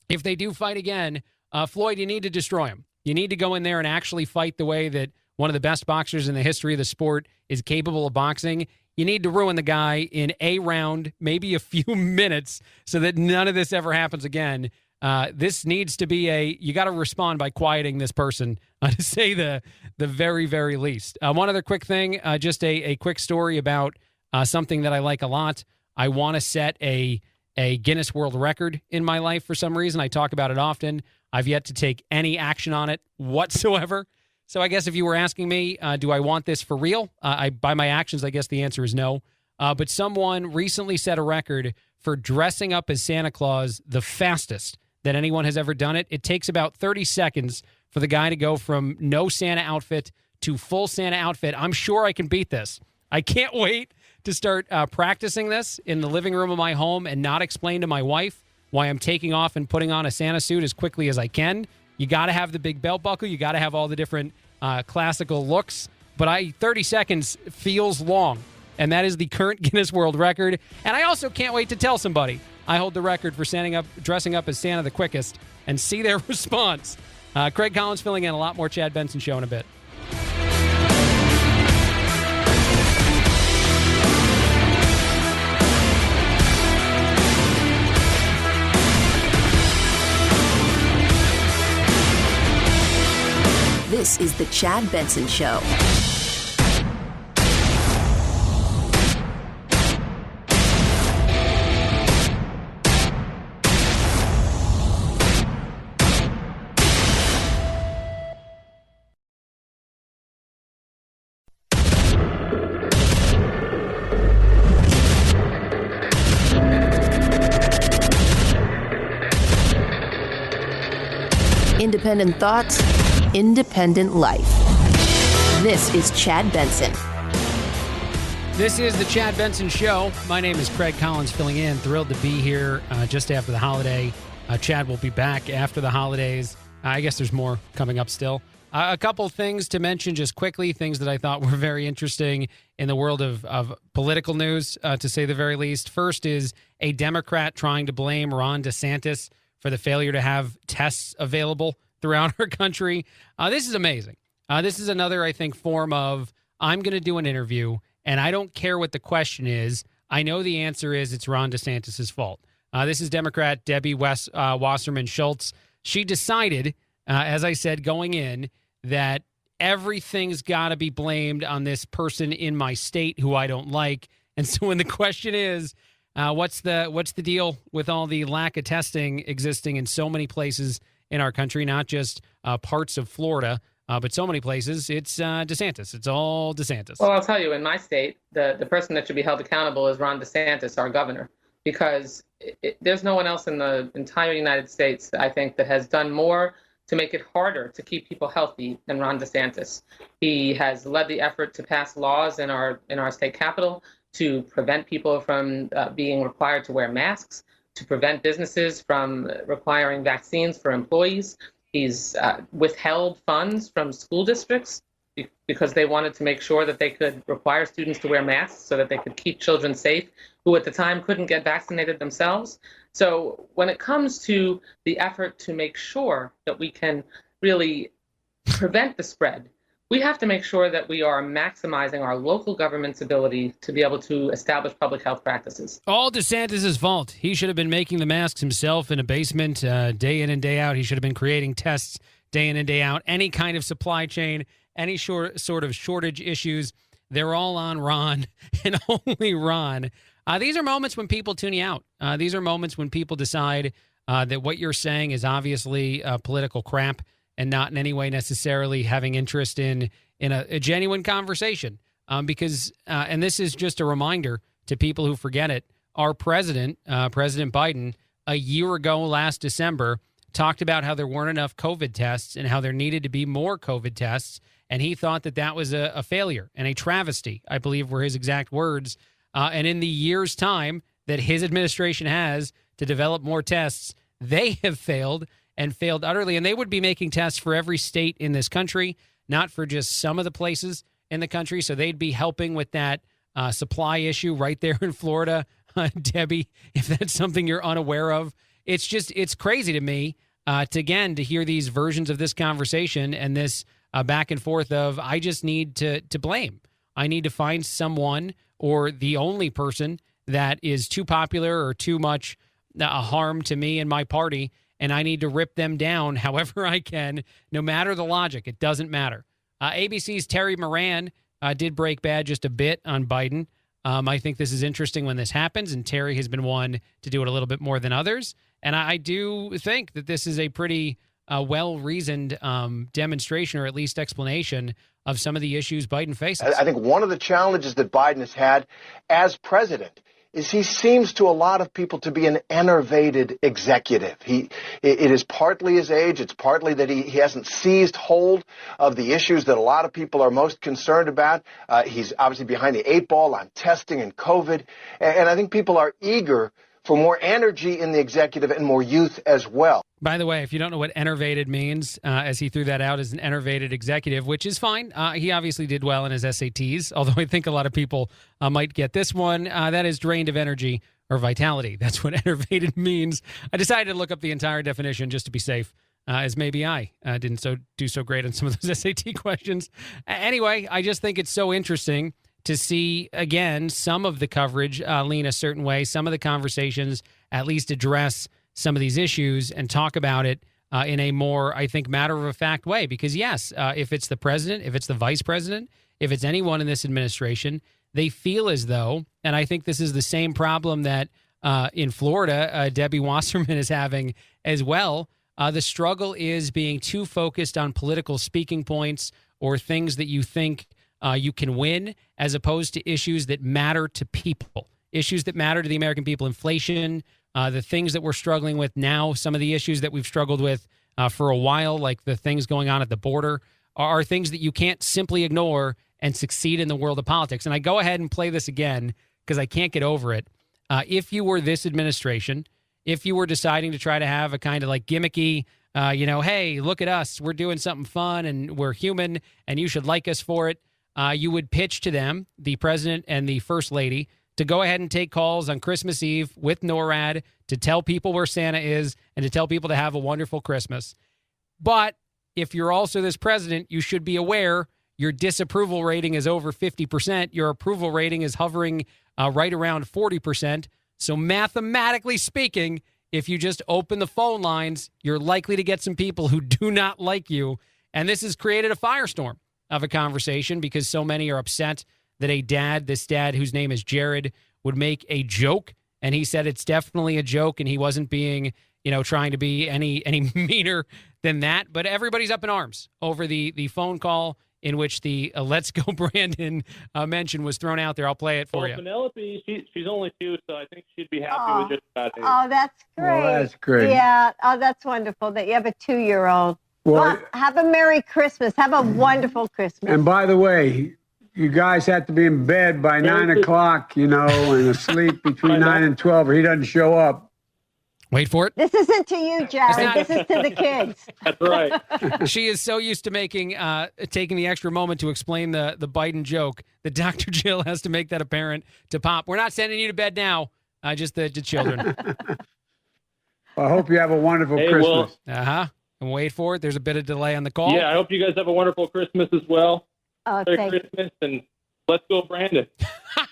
if they do fight again, Floyd, you need to destroy him. You need to go in there and actually fight the way that one of the best boxers in the history of the sport is capable of boxing. You need to ruin the guy in a round, maybe a few minutes, so that none of this ever happens again. This needs to be you got to respond by quieting this person, to say the very, very least. One other quick thing, just a quick story about something that I like a lot. I want to set a Guinness World Record in my life for some reason. I talk about it often. I've yet to take any action on it whatsoever. So I guess if you were asking me, do I want this for real? By my actions, I guess the answer is no. But someone recently set a record for dressing up as Santa Claus the fastest that anyone has ever done it. It takes about 30 seconds for the guy to go from no Santa outfit to full Santa outfit. I'm sure I can beat this. I can't wait to start practicing this in the living room of my home and not explain to my wife why I'm taking off and putting on a Santa suit as quickly as I can. You got to have the big belt buckle. You got to have all the different classical looks. But 30 seconds feels long, and that is the current Guinness World Record. And I also can't wait to tell somebody I hold the record for dressing up as Santa the quickest and see their response. Craig Collins filling in. A lot more Chad Benson Show in a bit.
This is the Chad Benson Show. Independent thoughts, independent life. This is Chad Benson.
This is the Chad Benson Show. My name is Craig Collins filling in. Thrilled to be here just after the holiday. Chad will be back after the holidays. I guess there's more coming up still. A couple things to mention just quickly, things that I thought were very interesting in the world of political news, to say the very least. First is a Democrat trying to blame Ron DeSantis for the failure to have tests available throughout our country. This is amazing. This is another, I think, form of I'm going to do an interview, and I don't care what the question is. I know the answer is it's Ron DeSantis' fault. This is Democrat Debbie Wasserman Schultz. She decided, as I said, going in, that everything's got to be blamed on this person in my state who I don't like. And so when the question is, what's the deal with all the lack of testing existing in so many places in our country, not just parts of Florida, but so many places, it's DeSantis. It's all DeSantis.
Well, I'll tell you, in my state, the person that should be held accountable is Ron DeSantis, our governor, because there's no one else in the entire United States, I think, that has done more to make it harder to keep people healthy than Ron DeSantis. He has led the effort to pass laws in our state capital to prevent people from being required to wear masks, to prevent businesses from requiring vaccines for employees. He's withheld funds from school districts because they wanted to make sure that they could require students to wear masks so that they could keep children safe who at the time couldn't get vaccinated themselves. So when it comes to the effort to make sure that we can really prevent the spread, we have to make sure that we are maximizing our local government's ability to be able to establish public health practices.
All DeSantis' fault. He should have been making the masks himself in a basement day in and day out. He should have been creating tests day in and day out. Any kind of supply chain, any sort of shortage issues, they're all on Ron and only Ron. These are moments when people tune you out. These are moments when people decide that what you're saying is obviously political crap and not in any way necessarily having interest in a genuine conversation. Because, and this is just a reminder to people who forget it, our president, President Biden, a year ago last December, talked about how there weren't enough COVID tests and how there needed to be more COVID tests. And he thought that that was a failure and a travesty, I believe were his exact words. And in the year's time that his administration has to develop more tests, they have failed and failed utterly. And they would be making tests for every state in this country, not for just some of the places in the country. So they'd be helping with that supply issue right there in Florida. Debbie, if that's something you're unaware of, it's crazy to me to hear these versions of this conversation and this back and forth of I just need to blame. I need to find someone or the only person that is too popular or too much a harm to me and my party, and I need to rip them down however I can, no matter the logic. It doesn't matter. ABC's Terry Moran did break bad just a bit on Biden. I think this is interesting when this happens, and Terry has been one to do it a little bit more than others. And I do think that this is a pretty well-reasoned demonstration or at least explanation of some of the issues Biden faces.
I think one of the challenges that Biden has had as president is he seems to a lot of people to be an enervated executive. It is partly his age. It's partly that he hasn't seized hold of the issues that a lot of people are most concerned about. He's obviously behind the eight ball on testing and COVID. And I think people are eager for more energy in the executive and more youth as well.
By the way, if you don't know what enervated means, as he threw that out as an enervated executive, which is fine. He obviously did well in his SATs, although I think a lot of people might get this one. That is drained of energy or vitality. That's what enervated means. I decided to look up the entire definition just to be safe, as maybe I didn't do so great on some of those SAT questions. Anyway, I just think it's so interesting to see, again, some of the coverage lean a certain way, some of the conversations at least address some of these issues and talk about it in a more, I think, matter-of-fact way. Because, yes, if it's the president, if it's the vice president, if it's anyone in this administration, they feel as though, and I think this is the same problem that in Florida, Debbie Wasserman is having as well, the struggle is being too focused on political speaking points or things that you think you can win, as opposed to issues that matter to people, issues that matter to the American people. Inflation, the things that we're struggling with now, some of the issues that we've struggled with for a while, like the things going on at the border, are things that you can't simply ignore and succeed in the world of politics. And I go ahead and play this again because I can't get over it. If you were this administration, if you were deciding to try to have a kind of like gimmicky, hey, look at us, we're doing something fun and we're human and you should like us for it, you would pitch to them, the president and the first lady, to go ahead and take calls on Christmas Eve with NORAD to tell people where Santa is and to tell people to have a wonderful Christmas. But if you're also this president, you should be aware your disapproval rating is over 50%. Your approval rating is hovering right around 40%. So mathematically speaking, if you just open the phone lines, you're likely to get some people who do not like you. And this has created a firestorm of a conversation because so many are upset that this dad whose name is Jared, would make a joke. And he said it's definitely a joke and he wasn't being, trying to be any meaner than that. But everybody's up in arms over the phone call in which the Let's Go Brandon mention was thrown out there. I'll play it for you.
Penelope, she's only 2, so I think she'd be happy with just about it.
Oh, that's great.
Well, that's great.
Yeah. Oh, that's wonderful that you have a 2-year-old.
Well,
have a Merry Christmas. Have a wonderful Christmas.
And by the way, you guys have to be in bed by 9 o'clock, and asleep between 9 and 12, or he doesn't show up.
Wait for it.
This isn't to you, Jared. This is to the kids.
That's right.
She is so used to taking the extra moment to explain the Biden joke that Dr. Jill has to make that apparent to Pop. We're not sending you to bed now, just the children.
Well, I hope you have a wonderful Christmas.
And wait for it. There's a bit of delay on the call.
Yeah, I hope you guys have a wonderful Christmas as well.
Oh,
Merry Christmas, and let's go, Brandon.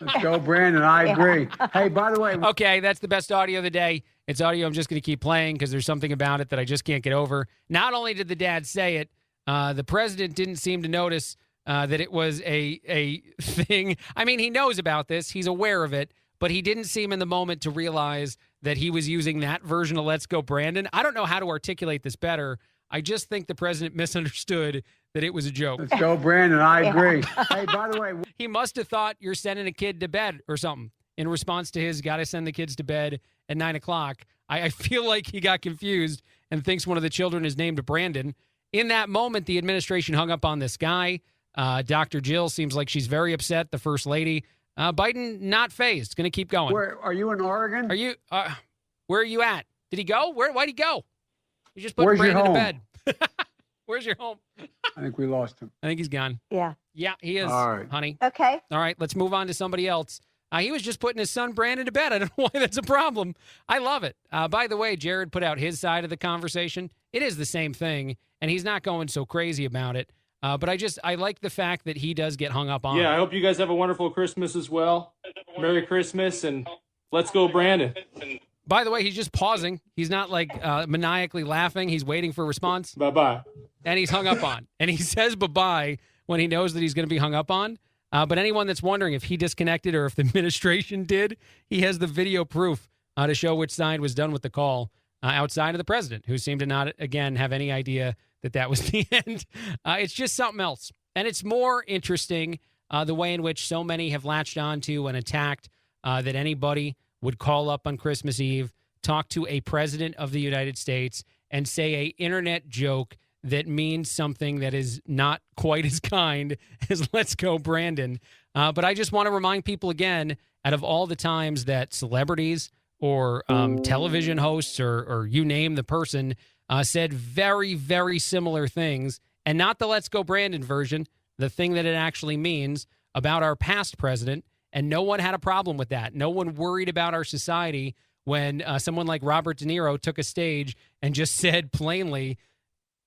Let's go, Brandon. I agree. Hey, by the way.
Okay, that's the best audio of the day. It's audio I'm just going to keep playing because there's something about it that I just can't get over. Not only did the dad say it, the president didn't seem to notice that it was a thing. I mean, he knows about this. He's aware of it. But he didn't seem in the moment to realize that he was using that version of Let's Go Brandon. I don't know how to articulate this better. I just think the president misunderstood that it was a joke.
Let's go, Brandon. I agree. Hey, by the way.
He must have thought you're sending a kid to bed or something in response to his got to send the kids to bed at 9 o'clock. I feel like he got confused and thinks one of the children is named Brandon. In that moment, the administration hung up on this guy. Dr. Jill seems like she's very upset, the first lady. Biden not phased. Going to keep going.
Where are you in Oregon?
Are you? Where are you at? Did he go? Why'd he go? You just put Brandon to bed. Where's your home?
I think we lost him.
I think he's gone.
Yeah.
Yeah, he is,
All right.
honey.
Okay.
All right, let's move on to somebody else. He was just putting his son Brandon to bed. I don't know why that's a problem. I love it. By the way, Jared put out his side of the conversation. It is the same thing, and he's not going so crazy about it. But I like the fact that he does get hung up on.
Yeah, I hope you guys have a wonderful Christmas as well. Merry Christmas, and let's go, Brandon.
By the way, he's just pausing. He's not like maniacally laughing. He's waiting for a response.
Bye-bye.
And he's hung up on. And he says bye-bye when he knows that he's going to be hung up on. But anyone that's wondering if he disconnected or if the administration did, he has the video proof to show which side was done with the call outside of the president, who seemed to not, again, have any idea that that was the end. It's just something else. And it's more interesting the way in which so many have latched onto and attacked that anybody would call up on Christmas Eve, talk to a president of the United States, and say a internet joke that means something that is not quite as kind as "Let's go, Brandon." But I just want to remind people again, out of all the times that celebrities or television hosts or you name the person said very, very similar things, and not the "Let's go, Brandon" version, the thing that it actually means about our past president, and no one had a problem with that. No one worried about our society when someone like Robert De Niro took a stage and just said plainly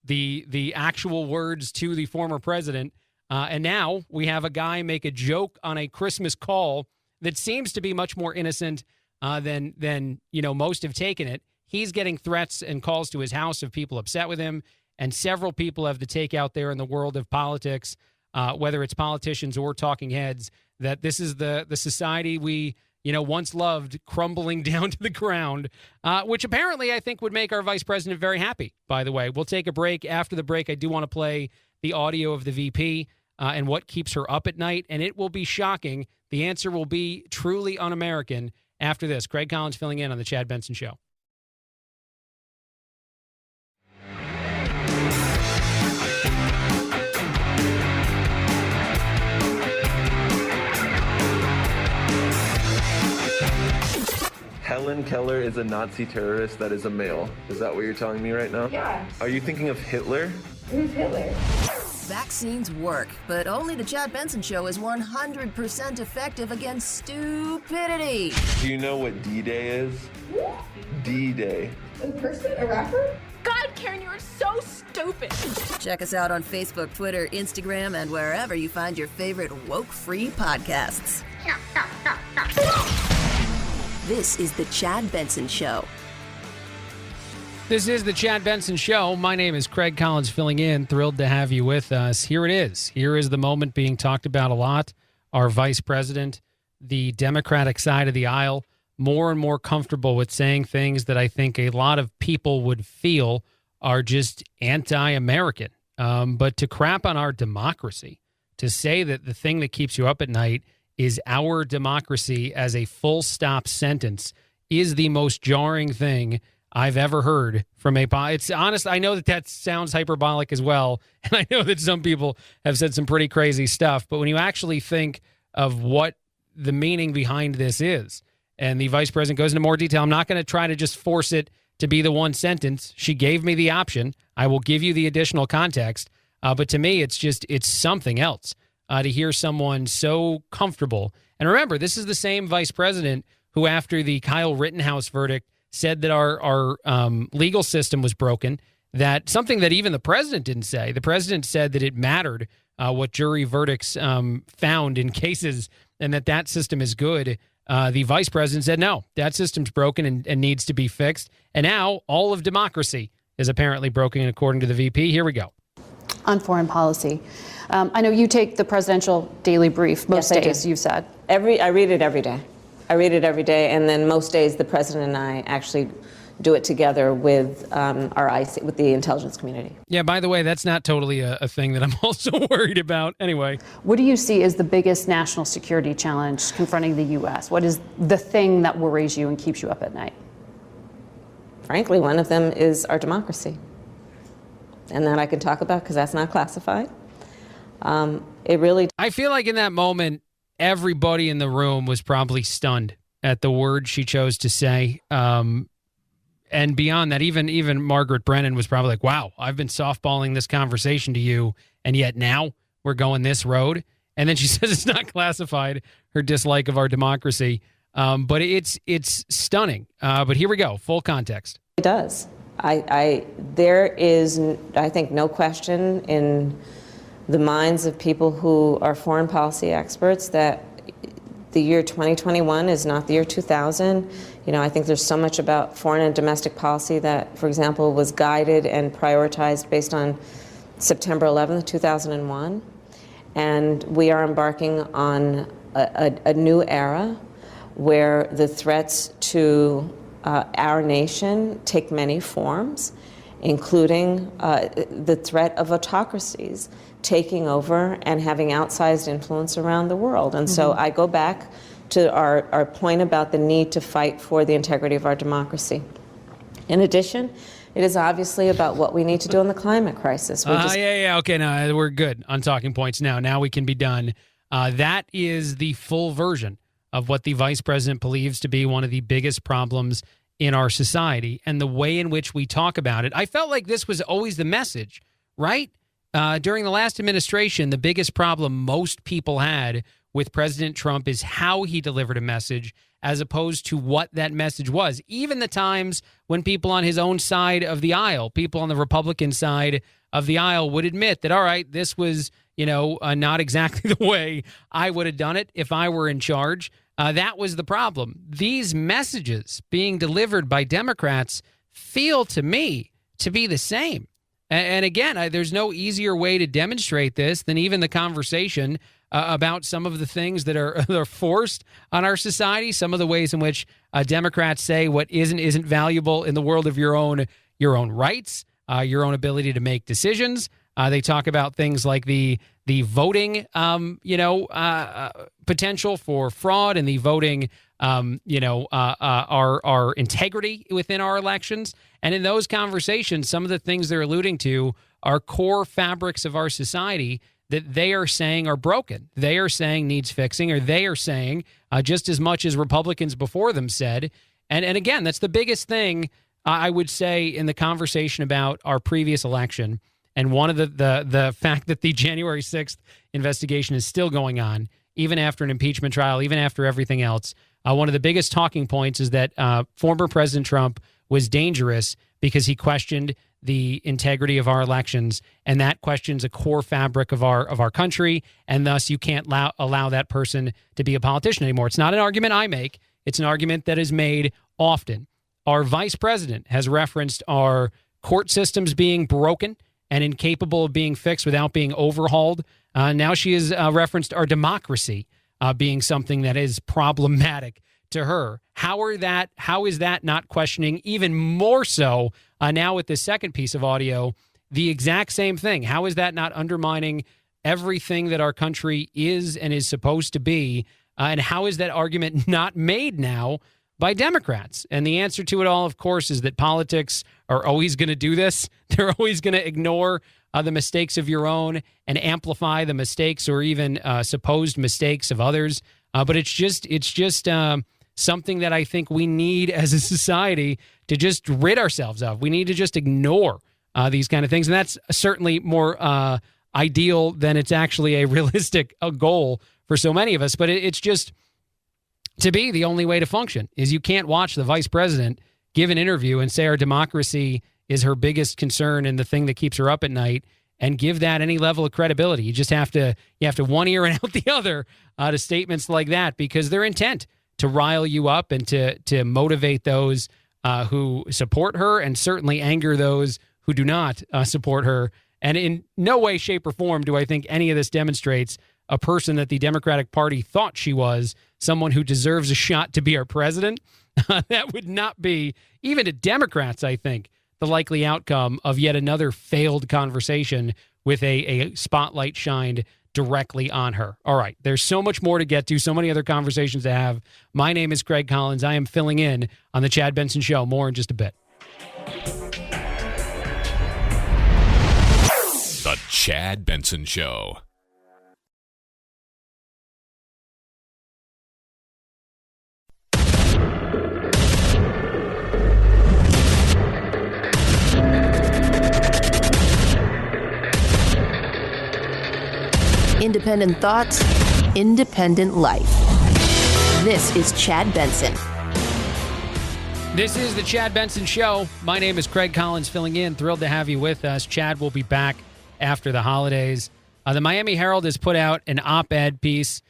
the actual words to the former president. And now we have a guy make a joke on a Christmas call that seems to be much more innocent than most have taken it. He's getting threats and calls to his house of people upset with him, and several people have the take out there in the world of politics, whether it's politicians or talking heads, that this is the society we once loved crumbling down to the ground, which apparently I think would make our vice president very happy, by the way. We'll take a break. After the break, I do want to play the audio of the VP and what keeps her up at night, and it will be shocking. The answer will be truly un-American after this. Craig Collins filling in on the Chad Benson Show.
Helen Keller is a Nazi terrorist that is a male. Is that what you're telling me right now?
Yeah.
Are you thinking of Hitler?
Who's Hitler?
Vaccines work, but only the Chad Benson Show is 100% effective against stupidity.
Do you know what D-Day is? D-Day.
A person? A rapper? God, Karen, you are so stupid.
Check us out on Facebook, Twitter, Instagram, and wherever you find your favorite woke-free podcasts. This is the Chad Benson Show.
This is the Chad Benson Show. My name is Craig Collins filling in. Thrilled to have you with us. Here it is. Here is the moment being talked about a lot. Our vice president, the Democratic side of the aisle, more and more comfortable with saying things that I think a lot of people would feel are just anti-American. But to crap on our democracy, to say that the thing that keeps you up at night is our democracy as a full stop sentence is the most jarring thing I've ever heard from it's honest. I know that sounds hyperbolic as well. And I know that some people have said some pretty crazy stuff, but when you actually think of what the meaning behind this is, and the vice president goes into more detail, I'm not going to try to just force it to be the one sentence. She gave me the option. I will give you the additional context. But to me, it's something else. To hear someone so comfortable. And remember, this is the same vice president who, after the Kyle Rittenhouse verdict, said that our legal system was broken, that something that even the president didn't say. The president said that it mattered what jury verdicts found in cases and that system is good. The vice president said, no, that system's broken and needs to be fixed. And now all of democracy is apparently broken, according to the VP. Here we go.
On foreign policy. I know you take the presidential daily brief most days, you've said.
I read it every day. And then most days the president and I actually do it together with our IC, with the intelligence community.
Yeah, by the way, that's not totally a thing that I'm also worried about. Anyway.
What do you see as the biggest national security challenge confronting the U.S.? What is the thing that worries you and keeps you up at night?
Frankly, one of them is our democracy. And that I can talk about because that's not classified.
I feel like in that moment, everybody in the room was probably stunned at the words she chose to say. And beyond that, even Margaret Brennan was probably like, wow, I've been softballing this conversation to you. And yet now we're going this road. And then she says it's not classified, her dislike of our democracy. But it's stunning. But here we go. Full context.
It does. There is, I think, no question in the minds of people who are foreign policy experts that the year 2021 is not the year 2000. I think there's so much about foreign and domestic policy that, for example, was guided and prioritized based on September 11th, 2001. And we are embarking on a new era where the threats to our nation take many forms, including the threat of autocracies taking over and having outsized influence around the world. And so I go back to our point about the need to fight for the integrity of our democracy. In addition, it is obviously about what we need to do in the climate crisis.
Okay, no, we're good on talking points now. Now we can be done. That is the full version of what the vice president believes to be one of the biggest problems in our society and the way in which we talk about it. I felt like this was always the message, right? During the last administration, the biggest problem most people had with President Trump is how he delivered a message as opposed to what that message was. Even the times when people on his own side of the aisle, people on the Republican side of the aisle would admit that, all right, this was, not exactly the way I would have done it if I were in charge. That was the problem. These messages being delivered by Democrats feel to me to be the same. And again, there's no easier way to demonstrate this than even the conversation about some of the things that are forced on our society, some of the ways in which Democrats say what isn't valuable in the world of your own rights, your own ability to make decisions. They talk about things like the voting, potential for fraud and the voting, our integrity within our elections. And in those conversations, some of the things they're alluding to are core fabrics of our society that they are saying are broken. They are saying needs fixing, or they are saying just as much as Republicans before them said. And again, that's the biggest thing I would say in the conversation about our previous election. And one of the fact that the January 6th investigation is still going on, even after an impeachment trial, even after everything else, one of the biggest talking points is that former President Trump was dangerous because he questioned the integrity of our elections, and that questions a core fabric of our country, and thus you can't allow that person to be a politician anymore. It's not an argument I make. It's an argument that is made often. Our vice president has referenced our court systems being broken and incapable of being fixed without being overhauled. Now she has referenced our democracy being something that is problematic to her. How is that not questioning even more so now with this second piece of audio, the exact same thing? How is that not undermining everything that our country is and is supposed to be? And how is that argument not made now by Democrats? And the answer to it all, of course, is that politics are always going to do this. They're always going to ignore the mistakes of your own and amplify the mistakes or even supposed mistakes of others. But it's just something that I think we need as a society to just rid ourselves of. We need to just ignore these kind of things. And that's certainly more ideal than it's actually a realistic goal for so many of us. But it's just, to be the only way to function is you can't watch the vice president give an interview and say our democracy is her biggest concern and the thing that keeps her up at night and give that any level of credibility. You just have to one ear and out the other to statements like that, because they're intent to rile you up and to motivate those who support her and certainly anger those who do not support her. And in no way, shape, or form do I think any of this demonstrates a person that the Democratic Party thought she was, someone who deserves a shot to be our president. That would not be, even to Democrats, I think, the likely outcome of yet another failed conversation with a spotlight shined directly on her. All right, there's so much more to get to, so many other conversations to have. My name is Craig Collins. I am filling in on the Chad Benson Show. More in just a bit.
The Chad Benson Show.
Independent thoughts, independent life. This is Chad Benson.
This is the Chad Benson Show. My name is Craig Collins filling in. Thrilled to have you with us. Chad will be back after the holidays. The Miami Herald has put out an op-ed piece.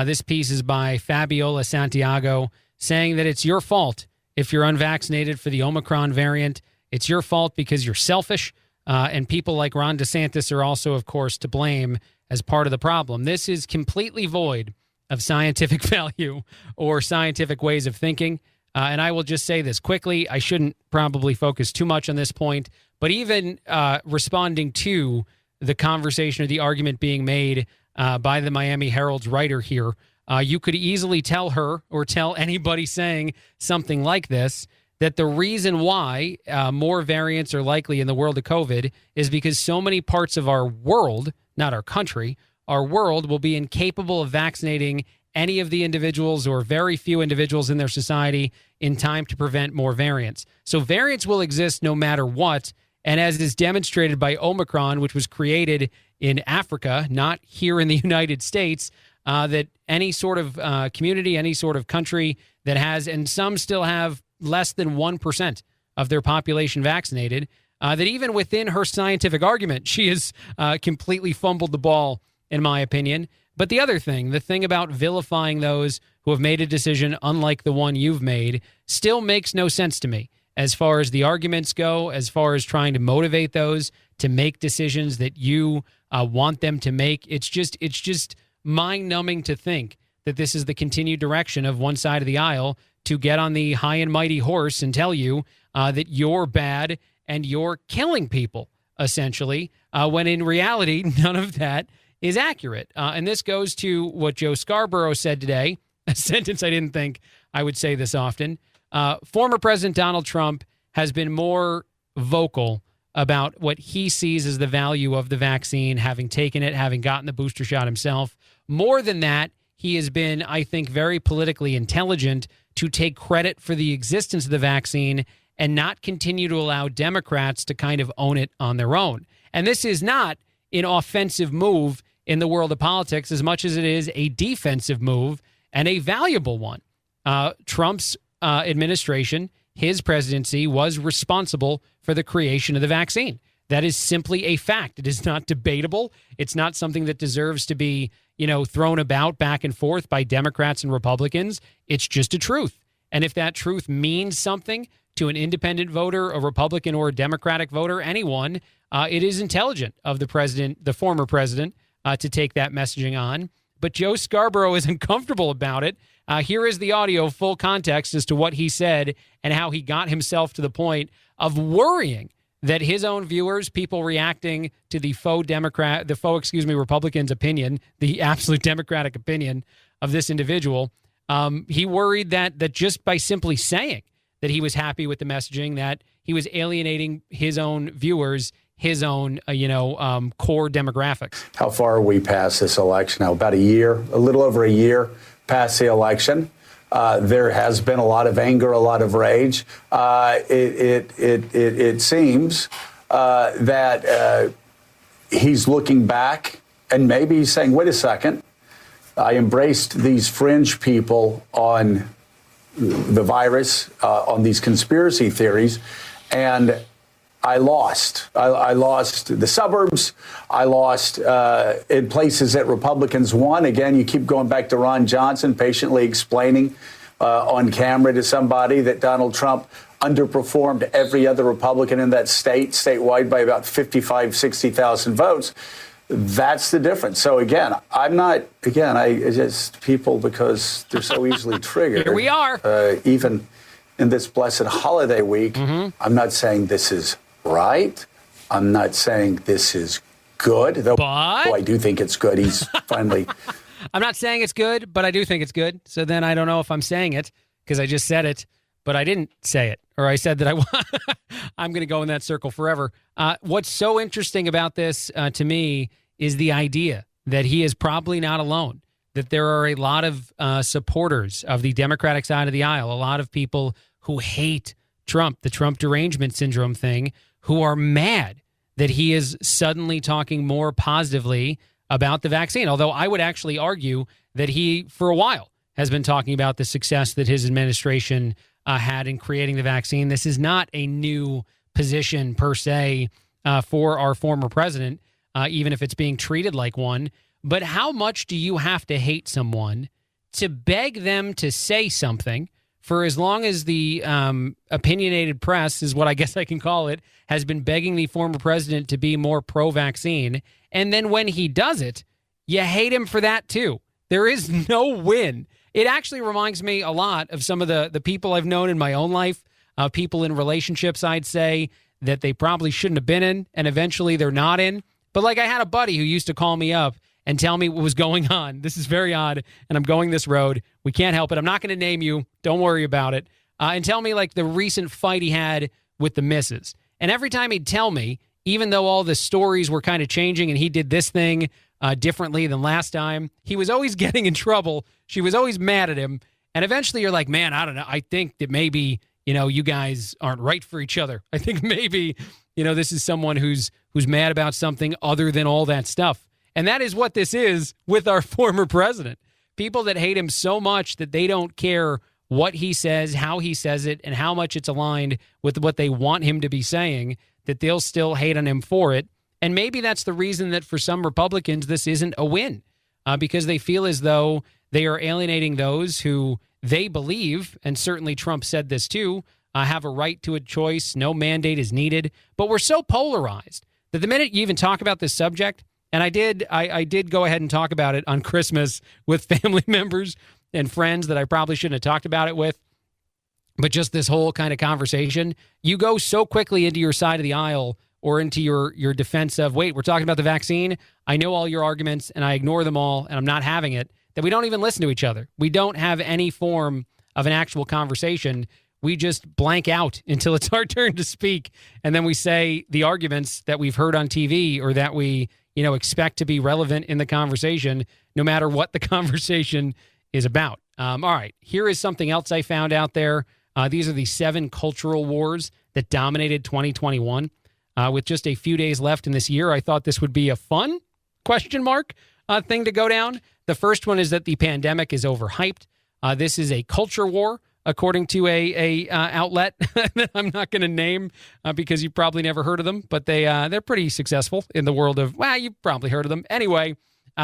This piece is by Fabiola Santiago, saying that it's your fault if you're unvaccinated for the Omicron variant. It's your fault because you're selfish, and people like Ron DeSantis are also, of course, to blame as part of the problem. This is completely void of scientific value or scientific ways of thinking. And I will just say this quickly. I shouldn't probably focus too much on this point, but even responding to the conversation or the argument being made by the Miami Herald's writer here, you could easily tell her or tell anybody saying something like this that the reason why more variants are likely in the world of COVID is because so many parts of our world, not our country, our world will be incapable of vaccinating any of the individuals or very few individuals in their society in time to prevent more variants. So variants will exist no matter what. And as is demonstrated by Omicron, which was created in Africa, not here in the United States, that any sort of community, any sort of country that has, and some still have less than 1% of their population vaccinated, that even within her scientific argument, she has completely fumbled the ball, in my opinion. But the other thing, the thing about vilifying those who have made a decision unlike the one you've made, still makes no sense to me as far as the arguments go, as far as trying to motivate those to make decisions that you want them to make. It's just mind-numbing to think that this is the continued direction of one side of the aisle to get on the high and mighty horse and tell you that you're bad and you're killing people, essentially, when in reality, none of that is accurate. And this goes to what Joe Scarborough said today, a sentence I didn't think I would say this often. Former President Donald Trump has been more vocal about what he sees as the value of the vaccine, having taken it, having gotten the booster shot himself. More than that, he has been, I think, very politically intelligent to take credit for the existence of the vaccine and not continue to allow Democrats to kind of own it on their own. And this is not an offensive move in the world of politics as much as it is a defensive move and a valuable one. Trump's administration, his presidency, was responsible for the creation of the vaccine. That is simply a fact. It is not debatable. It's not something that deserves to be, thrown about back and forth by Democrats and Republicans. It's just a truth. And if that truth means something to an independent voter, a Republican or a Democratic voter, anyone, it is intelligent of the president, the former president, to take that messaging on. But Joe Scarborough is uncomfortable about it. Here is the audio, full context as to what he said and how he got himself to the point of worrying that his own viewers, people reacting to the Republican's opinion, the absolute Democratic opinion of this individual, he worried that just by simply saying that he was happy with the messaging, that he was alienating his own viewers, his own, core demographics.
How far are we past this election now? About a year, a little over a year past the election. There has been a lot of anger, a lot of rage. It seems that he's looking back and maybe he's saying, wait a second, I embraced these fringe people on the virus, on these conspiracy theories, and I lost. I lost the suburbs. I lost in places that Republicans won. Again, you keep going back to Ron Johnson, patiently explaining on camera to somebody that Donald Trump underperformed every other Republican in that statewide by about 60,000 votes. That's the difference. So again, I just people, because they're so easily trriggered.
Here we are.
Even in this blessed holiday week, I'm not saying this is right. I'm not saying this is good, though I do think it's good. He's finally...
I'm not saying it's good, but I do think it's good. So then I don't know if I'm saying it because I just said it, but I didn't say it. Or I said that I'm going to go in that circle forever. What's so interesting about this to me is the idea that he is probably not alone, that there are a lot of supporters of the Democratic side of the aisle, a lot of people who hate Trump, the Trump derangement syndrome thing, who are mad that he is suddenly talking more positively about the vaccine. Although I would actually argue that he, for a while, has been talking about the success that his administration had in creating the vaccine. This is not a new position per se for our former president, even if it's being treated like one. But how much do you have to hate someone to beg them to say something for as long as the opinionated press, is what I guess I can call it, has been begging the former president to be more pro-vaccine? And then when he does it, you hate him for that too. There is no win. It actually reminds me a lot of some of the people I've known in my own life, people in relationships, I'd say, that they probably shouldn't have been in, and eventually they're not in. But like I had a buddy who used to call me up and tell me what was going on. This is very odd, and I'm going this road. We can't help it. I'm not going to name you. Don't worry about it. And tell me like the recent fight he had with the missus. And every time he'd tell me, even though all the stories were kind of changing and he did this thing differently than last time, he was always getting in trouble. She was always mad at him. And eventually you're like, man, I don't know. I think that maybe, you guys aren't right for each other. I think maybe, this is someone who's mad about something other than all that stuff. And that is what this is with our former president. People that hate him so much that they don't care what he says, how he says it, and how much it's aligned with what they want him to be saying, that they'll still hate on him for it. And maybe that's the reason that for some Republicans, this isn't a win, because they feel as though they are alienating those who they believe, and certainly Trump said this too, have a right to a choice. No mandate is needed. But we're so polarized that the minute you even talk about this subject, and I did go ahead and talk about it on Christmas with family members and friends that I probably shouldn't have talked about it with, but just this whole kind of conversation, you go so quickly into your side of the aisle or into your defense of, wait, we're talking about the vaccine. I know all your arguments and I ignore them all and I'm not having it, that we don't even listen to each other. We don't have any form of an actual conversation. We just blank out until it's our turn to speak. And then we say the arguments that we've heard on TV or that we, expect to be relevant in the conversation, no matter what the conversation is about. All right, here is something else I found out there. These are the 7 cultural wars that dominated 2021. With just a few days left in this year, I thought this would be a fun thing to go down. The first one is that the pandemic is overhyped. This is a culture war, according to a outlet that I'm not going to name because you probably never heard of them, but they're pretty successful in the world of, you've probably heard of them. Anyway,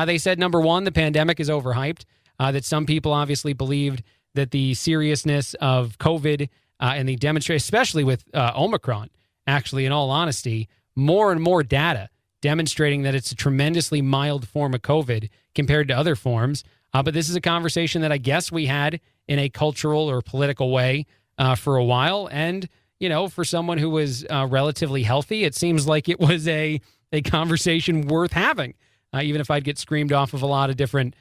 they said, number one, the pandemic is overhyped, that some people obviously believed that the seriousness of COVID and the demonstration, especially with Omicron, actually, in all honesty, more and more data demonstrating that it's a tremendously mild form of COVID compared to other forms. But this is a conversation that I guess we had in a cultural or political way for a while. And, for someone who was relatively healthy, it seems like it was a conversation worth having, even if I'd get screamed off of a lot of different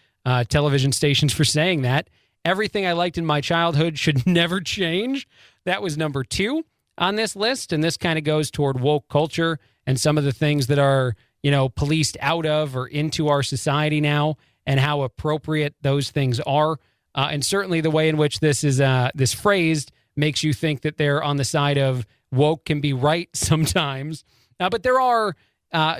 television stations for saying that. Everything I liked in my childhood should never change. That was number 2 on this list. And this kind of goes toward woke culture and some of the things that are, policed out of or into our society now and how appropriate those things are. And certainly the way in which this is this phrased makes you think that they're on the side of woke can be right sometimes. But there are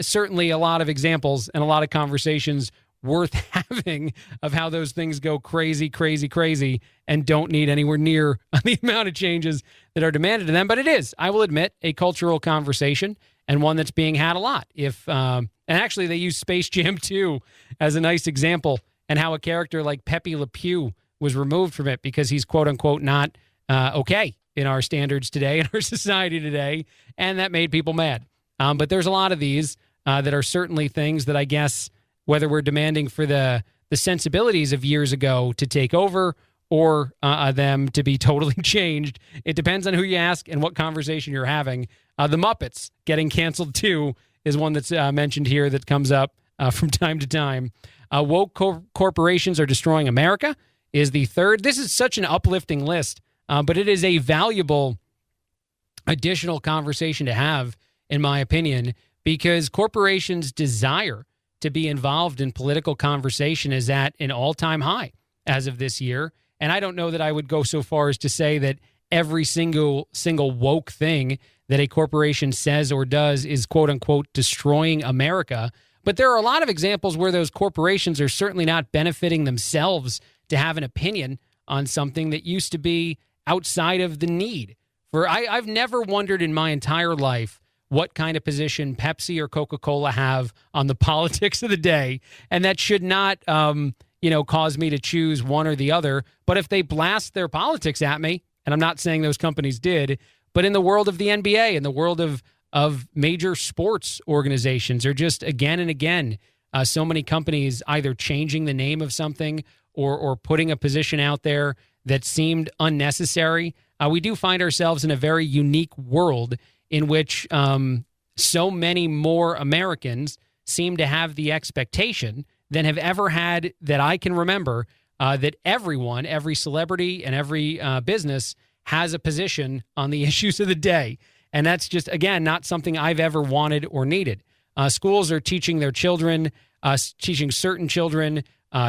certainly a lot of examples and a lot of conversations worth having of how those things go crazy, crazy, crazy and don't need anywhere near the amount of changes that are demanded of them. But it is, I will admit, a cultural conversation and one that's being had a lot. And actually they use Space Jam 2 as a nice example and how a character like Pepe Le Pew was removed from it because he's quote unquote not okay in our standards today, in our society today. And that made people mad. But there's a lot of these that are certainly things that I guess, whether we're demanding for the sensibilities of years ago to take over or them to be totally changed, it depends on who you ask and what conversation you're having. The Muppets getting canceled too is one that's mentioned here that comes up from time to time. Woke corporations are destroying America is the third. This is such an uplifting list, but it is a valuable additional conversation to have, in my opinion, because corporations' desire to be involved in political conversation is at an all-time high as of this year. And I don't know that I would go so far as to say that every single woke thing that a corporation says or does is quote unquote destroying America. But there are a lot of examples where those corporations are certainly not benefiting themselves to have an opinion on something that used to be outside of the need. I've never wondered in my entire life what kind of position Pepsi or Coca-Cola have on the politics of the day, and that should not, cause me to choose one or the other. But if they blast their politics at me, and I'm not saying those companies did, but in the world of the NBA, in the world of major sports organizations, or just again and again, so many companies either changing the name of something or putting a position out there that seemed unnecessary. We do find ourselves in a very unique world in which so many more Americans seem to have the expectation than have ever had that I can remember that everyone, every celebrity and every business has a position on the issues of the day. And that's just, again, not something I've ever wanted or needed. Schools are teaching their children, teaching certain children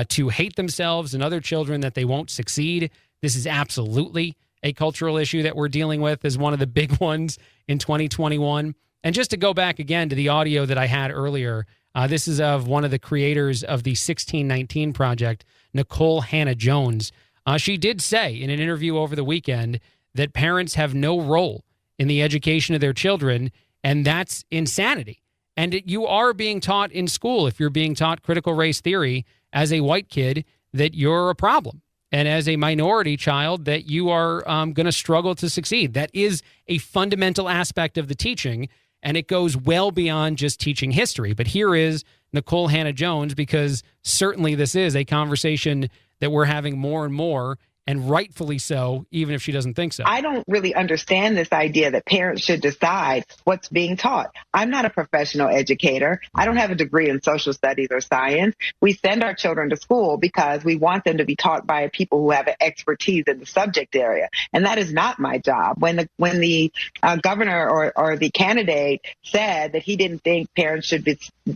to hate themselves and other children that they won't succeed. This is absolutely a cultural issue that we're dealing with as one of the big ones in 2021. And just to go back again to the audio that I had earlier, this is of one of the creators of the 1619 Project, Nicole Hannah-Jones. She did say in an interview over the weekend that parents have no role in the education of their children, and that's insanity. And you are being taught in school, if you're being taught critical race theory as a white kid, that you're a problem. And as a minority child, that you are going to struggle to succeed. That is a fundamental aspect of the teaching, and it goes well beyond just teaching history. But here is Nicole Hannah-Jones, because certainly this is a conversation that we're having more and more, and rightfully so, even if she doesn't think so.
I don't really understand this idea that parents should decide what's being taught. I'm not a professional educator. I don't have a degree in social studies or science. We send our children to school because we want them to be taught by people who have an expertise in the subject area. And that is not my job. When the governor or the candidate said that he didn't think parents should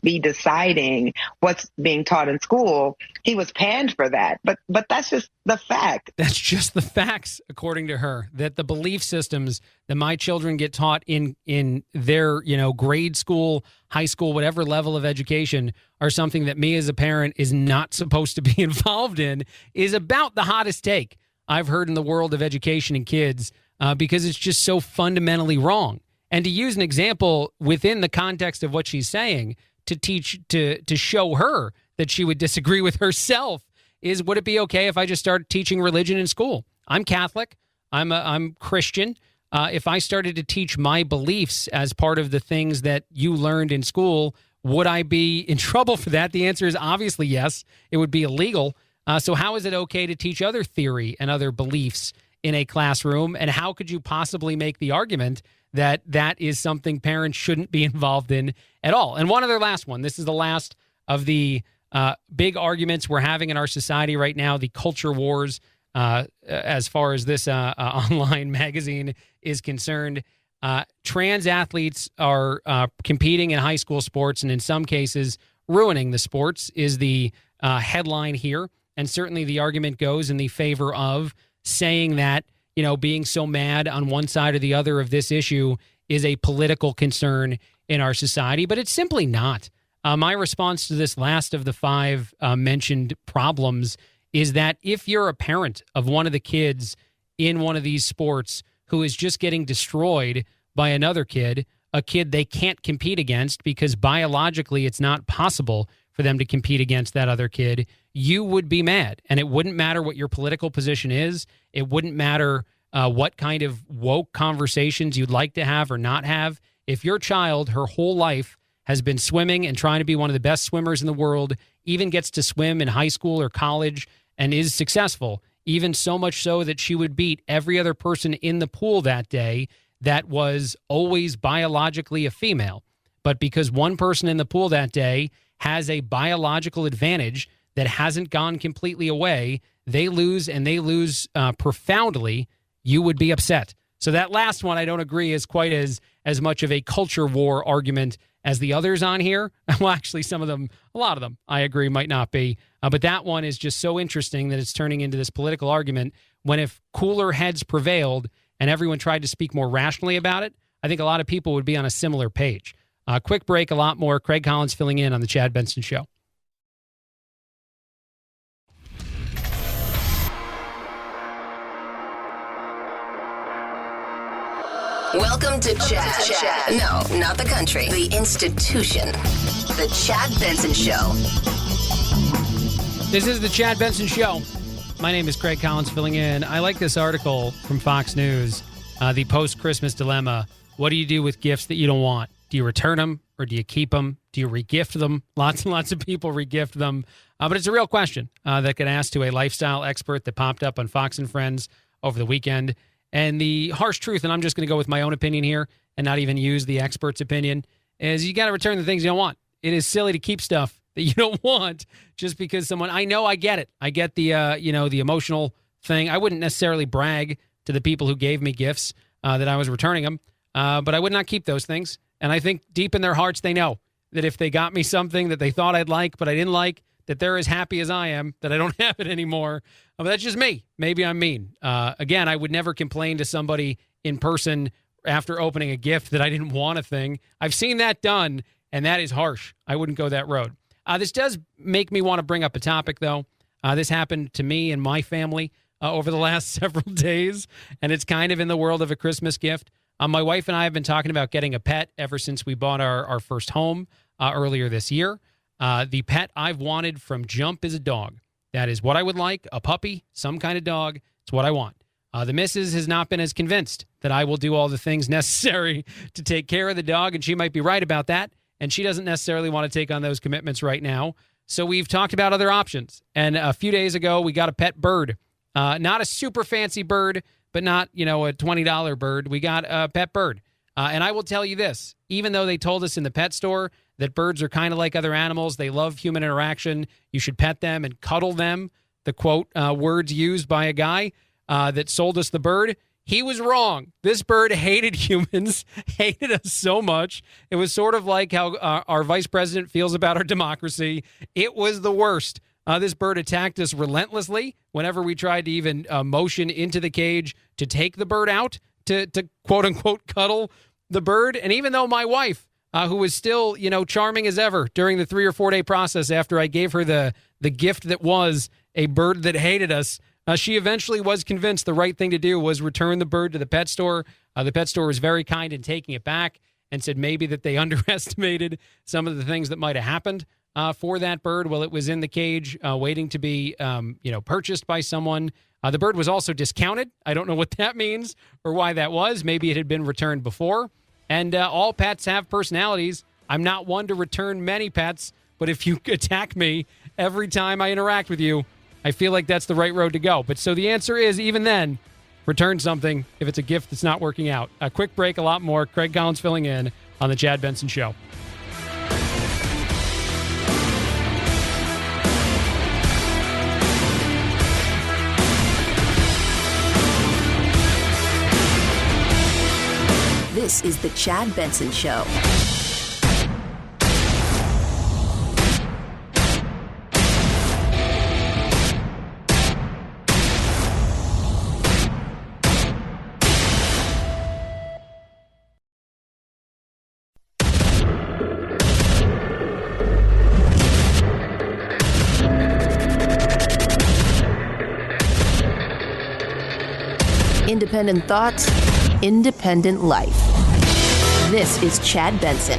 be deciding what's being taught in school, he was panned for that. But that's just the fact.
That's just the facts, according to her, that the belief systems that my children get taught in their, grade school, high school, whatever level of education are something that me as a parent is not supposed to be involved in, is about the hottest take I've heard in the world of education and kids, because it's just so fundamentally wrong. And to use an example within the context of what she's saying, to show her that she would disagree with herself, is, would it be okay if I just started teaching religion in school? I'm Catholic. I'm Christian. If I started to teach my beliefs as part of the things that you learned in school, would I be in trouble for that? The answer is obviously yes. It would be illegal. So how is it okay to teach other theory and other beliefs in a classroom? And how could you possibly make the argument that that is something parents shouldn't be involved in at all? And one other last one. This is the last of the big arguments we're having in our society right now, the culture wars, as far as this online magazine is concerned. Trans athletes are competing in high school sports, and in some cases ruining the sports is the headline here. And certainly the argument goes in the favor of saying that, being so mad on one side or the other of this issue is a political concern in our society, but it's simply not. My response to this last of the five mentioned problems is that if you're a parent of one of the kids in one of these sports who is just getting destroyed by another kid, a kid they can't compete against because biologically it's not possible for them to compete against that other kid, you would be mad. And it wouldn't matter what your political position is. It wouldn't matter what kind of woke conversations you'd like to have or not have. If your child, her whole life, has been swimming and trying to be one of the best swimmers in the world, even gets to swim in high school or college and is successful, even so much so that she would beat every other person in the pool that day that was always biologically a female. But because one person in the pool that day has a biological advantage that hasn't gone completely away, they lose, and they lose profoundly, you would be upset. So that last one I don't agree is quite as much of a culture war argument as the others on here. Well, actually, some of them, a lot of them, I agree, might not be. But that one is just so interesting that it's turning into this political argument when if cooler heads prevailed and everyone tried to speak more rationally about it, I think a lot of people would be on a similar page. Quick break, a lot more. Craig Collins filling in on the Chad Benson Show.
Welcome to Chad. No, not the country. The institution. The Chad Benson Show.
This is the Chad Benson Show. My name is Craig Collins filling in. I like this article from Fox News, the post-Christmas dilemma. What do you do with gifts that you don't want? Do you return them or do you keep them? Do you regift them? Lots and lots of people regift them. But it's a real question that got asked to a lifestyle expert that popped up on Fox and Friends over the weekend. And the harsh truth, and I'm just going to go with my own opinion here and not even use the expert's opinion, is you got to return the things you don't want. It is silly to keep stuff that you don't want just because someone, I know, I get it. I get the, the emotional thing. I wouldn't necessarily brag to the people who gave me gifts that I was returning them, but I would not keep those things. And I think deep in their hearts, they know that if they got me something that they thought I'd like, but I didn't like, that they're as happy as I am, that I don't have it anymore. But that's just me. Maybe I'm mean. Again, I would never complain to somebody in person after opening a gift that I didn't want a thing. I've seen that done, and that is harsh. I wouldn't go that road. This does make me want to bring up a topic, though. This happened to me and my family over the last several days, and it's kind of in the world of a Christmas gift. My wife and I have been talking about getting a pet ever since we bought our first home earlier this year. The pet I've wanted from jump is a dog. That is what I would like, a puppy, some kind of dog. It's what I want. The missus has not been as convinced that I will do all the things necessary to take care of the dog, and she might be right about that, and she doesn't necessarily want to take on those commitments right now. So we've talked about other options, and a few days ago, we got a pet bird. Not a super fancy bird, but not, a $20 bird. We got a pet bird. And I will tell you this, even though they told us in the pet store that birds are kind of like other animals, they love human interaction, you should pet them and cuddle them, the quote, words used by a guy that sold us the bird, he was wrong. This bird hated humans, hated us so much. It was sort of like how our vice president feels about our democracy. It was the worst. This bird attacked us relentlessly whenever we tried to even motion into the cage to take the bird out, to quote-unquote cuddle the bird. And even though my wife, who was still, charming as ever during the 3 or 4 day process after I gave her the gift that was a bird that hated us, she eventually was convinced the right thing to do was return the bird to the pet store. The pet store was very kind in taking it back and said maybe that they underestimated some of the things that might have happened for that bird while it was in the cage waiting to be, purchased by someone. The bird was also discounted. I don't know what that means or why that was. Maybe it had been returned before. And all pets have personalities. I'm not one to return many pets, but if you attack me every time I interact with you, I feel like that's the right road to go. But so the answer is, even then, return something if it's a gift that's not working out. A quick break, a lot more. Craig Collins filling in on the Chad Benson Show.
This is the Chad Benson Show. Independent thoughts, independent life. This is Chad Benson.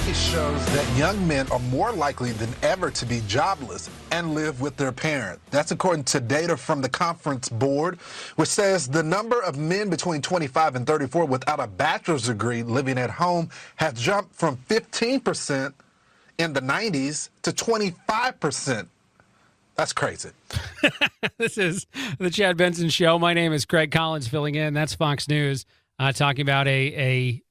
It shows that young men are more likely than ever to be jobless and live with their parent. That's according to data from the Conference Board, which says the number of men between 25 and 34 without a bachelor's degree living at home has jumped from 15% in the 90s to 25%. That's crazy.
This is the Chad Benson Show. My name is Craig Collins filling in. That's Fox News talking about a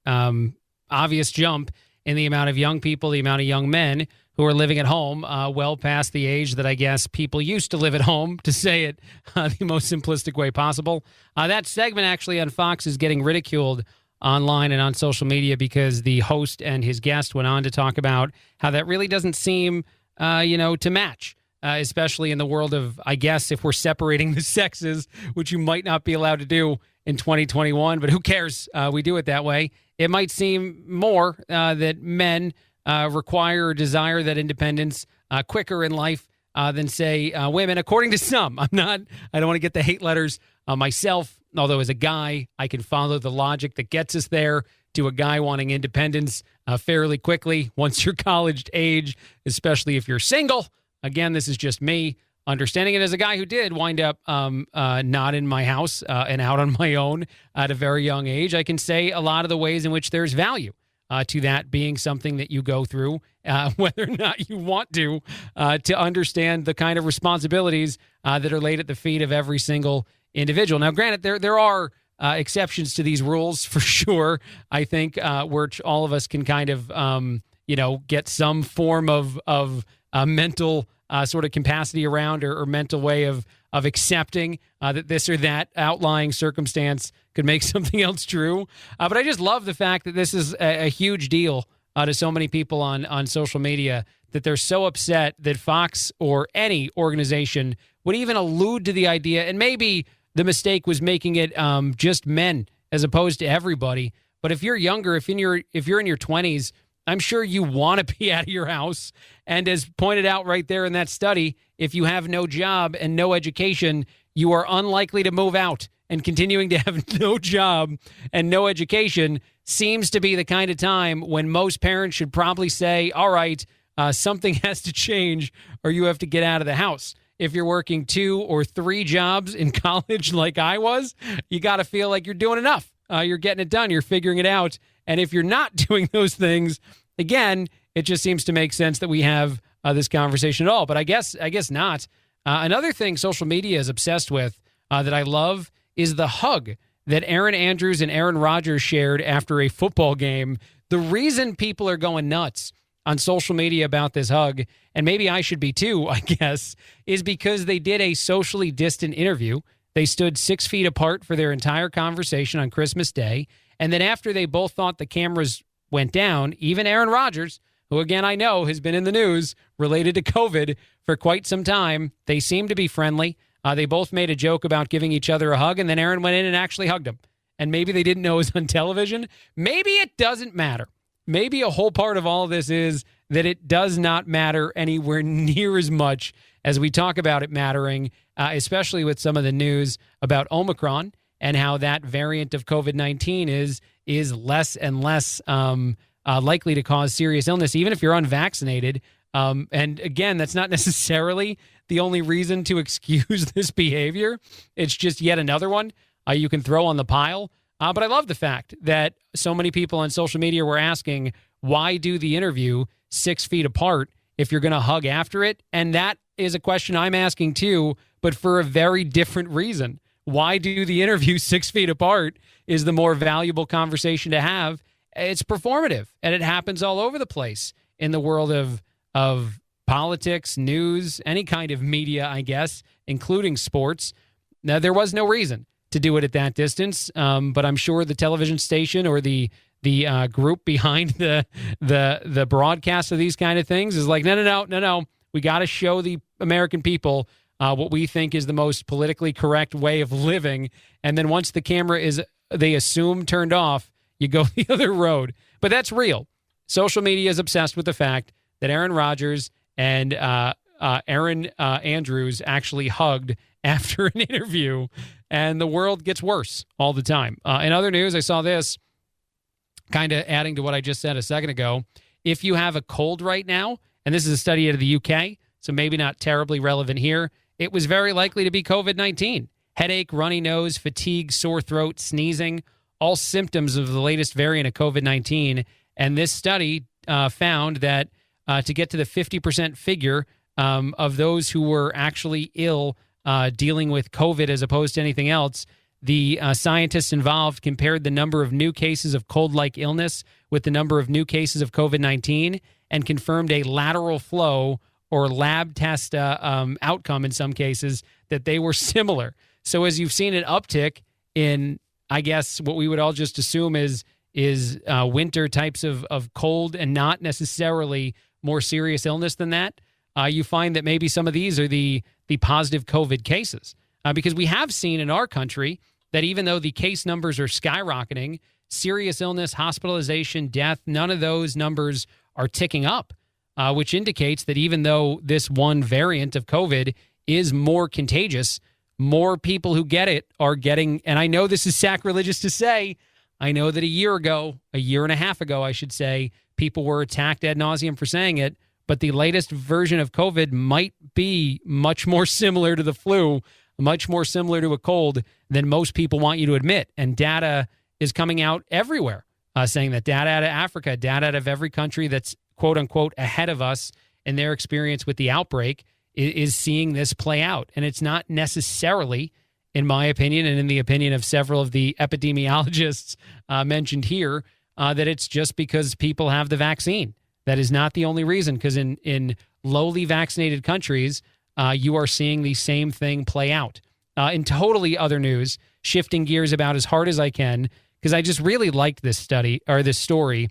obvious jump in the amount of young people, the amount of young men who are living at home well past the age that I guess people used to live at home, to say it the most simplistic way possible. That segment actually on Fox is getting ridiculed online and on social media because the host and his guest went on to talk about how that really doesn't seem, to match. Especially in the world of, I guess, if we're separating the sexes, which you might not be allowed to do in 2021, but who cares? We do it that way. it might seem more that men require or desire that independence quicker in life than, say, women, according to some. I don't want to get the hate letters myself, although as a guy, I can follow the logic that gets us there to a guy wanting independence fairly quickly once you're college age, especially if you're single. Again, this is just me understanding it as a guy who did wind up not in my house and out on my own at a very young age. I can say a lot of the ways in which there's value to that being something that you go through, whether or not you want to understand the kind of responsibilities that are laid at the feet of every single individual. Now, granted, there are exceptions to these rules for sure. I think where all of us can kind of, get some form of mental sort of capacity around or mental way of accepting that this or that outlying circumstance could make something else true. But I just love the fact that this is a huge deal to so many people on social media, that they're so upset that Fox or any organization would even allude to the idea. And maybe the mistake was making it just men as opposed to everybody. But if you're younger, if you're in your 20s, I'm sure you want to be out of your house. And as pointed out right there in that study, if you have no job and no education, you are unlikely to move out. And continuing to have no job and no education seems to be the kind of time when most parents should probably say, all right, something has to change or you have to get out of the house. If you're working 2 or 3 jobs in college like I was, you got to feel like you're doing enough. You're getting it done. You're figuring it out. And if you're not doing those things, again, it just seems to make sense that we have this conversation at all. But I guess not. Another thing social media is obsessed with that I love is the hug that Erin Andrews and Aaron Rodgers shared after a football game. The reason people are going nuts on social media about this hug, and maybe I should be too, I guess, is because they did a socially distant interview. They stood 6 feet apart for their entire conversation on Christmas Day. And then after they both thought the cameras went down, even Aaron Rodgers, who again I know has been in the news related to COVID for quite some time, they seemed to be friendly. They both made a joke about giving each other a hug, and then Aaron went in and actually hugged him. And maybe they didn't know it was on television. Maybe it doesn't matter. Maybe a whole part of all of this is that it does not matter anywhere near as much as we talk about it mattering, especially with some of the news about Omicron and how that variant of COVID-19 is less and less likely to cause serious illness, even if you're unvaccinated. And again, that's not necessarily the only reason to excuse this behavior. It's just yet another one you can throw on the pile. But I love the fact that so many people on social media were asking, why do the interview 6 feet apart if you're going to hug after it? And that is a question I'm asking too, but for a very different reason. Why do the interview 6 feet apart is the more valuable conversation to have. It's performative, and it happens all over the place in the world of politics, news, any kind of media, I guess, including sports. Now, there was no reason to do it at that distance, but I'm sure the television station or the group behind the broadcast of these kind of things is like, no. We got to show the American people what we think is the most politically correct way of living. And then once the camera is, they assume, turned off, you go the other road. But that's real. Social media is obsessed with the fact that Aaron Rodgers and Aaron Andrews actually hugged after an interview, and the world gets worse all the time. In other news, I saw this, kind of adding to what I just said a second ago. If you have a cold right now, and this is a study out of the UK, so maybe not terribly relevant here, it was very likely to be COVID-19. Headache, runny nose, fatigue, sore throat, sneezing, all symptoms of the latest variant of COVID-19. And this study found that to get to the 50% figure of those who were actually ill dealing with COVID as opposed to anything else, the scientists involved compared the number of new cases of cold-like illness with the number of new cases of COVID-19 and confirmed a lateral flow or lab test outcome in some cases that they were similar. So as you've seen an uptick in, I guess, what we would all just assume is winter types of cold and not necessarily more serious illness than that, you find that maybe some of these are the positive COVID cases. Because we have seen in our country that even though the case numbers are skyrocketing, serious illness, hospitalization, death, none of those numbers are ticking up, which indicates that even though this one variant of COVID is more contagious, more people who get it are getting, and I know this is sacrilegious to say, I know that a year and a half ago, I should say, people were attacked ad nauseum for saying it, but the latest version of COVID might be much more similar to the flu, much more similar to a cold than most people want you to admit. And data is coming out everywhere, saying that data out of Africa, data out of every country that's quote unquote ahead of us in their experience with the outbreak is seeing this play out. And it's not necessarily, in my opinion, and in the opinion of several of the epidemiologists mentioned here, that it's just because people have the vaccine. That is not the only reason, because in lowly vaccinated countries, you are seeing the same thing play out. In totally other news, shifting gears about as hard as I can, because I just really liked this story.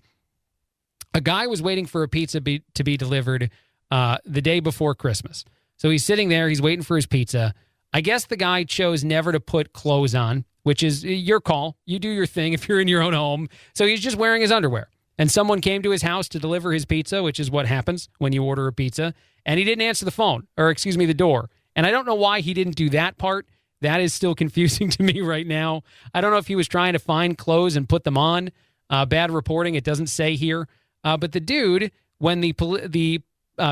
A guy was waiting for a pizza to be delivered the day before Christmas. So he's sitting there, he's waiting for his pizza. I guess the guy chose never to put clothes on, which is your call. You do your thing if you're in your own home. So he's just wearing his underwear. And someone came to his house to deliver his pizza, which is what happens when you order a pizza. And he didn't answer the door. And I don't know why he didn't do that part. That is still confusing to me right now. I don't know if he was trying to find clothes and put them on. Bad reporting. It doesn't say here. But the dude, when the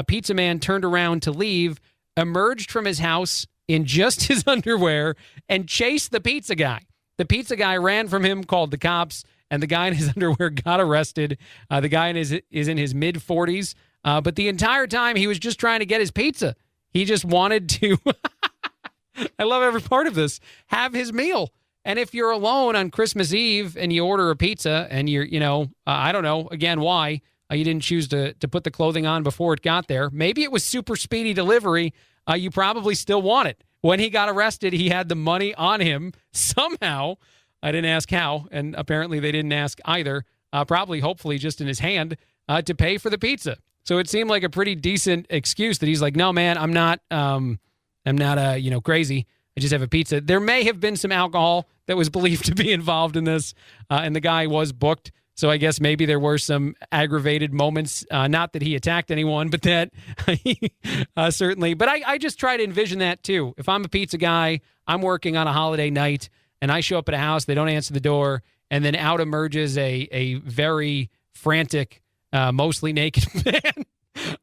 pizza man turned around to leave, emerged from his house in just his underwear and chased the pizza guy. The pizza guy ran from him, called the cops, and the guy in his underwear got arrested. The guy is in his mid-40s, but the entire time he was just trying to get his pizza. He just wanted to, I love every part of this, have his meal. And if you're alone on Christmas Eve and you order a pizza and I don't know, again, why you didn't choose to put the clothing on before it got there. Maybe it was super speedy delivery. You probably still want it. When he got arrested, he had the money on him somehow. I didn't ask how, and apparently they didn't ask either. Probably, hopefully, just in his hand to pay for the pizza. So it seemed like a pretty decent excuse that he's like, no, man, I'm not crazy. I just have a pizza. There may have been some alcohol that was believed to be involved in this, and the guy was booked. So I guess maybe there were some aggravated moments, not that he attacked anyone, but that he certainly. But I just try to envision that too. If I'm a pizza guy, I'm working on a holiday night, and I show up at a house, they don't answer the door, and then out emerges a very frantic, mostly naked man.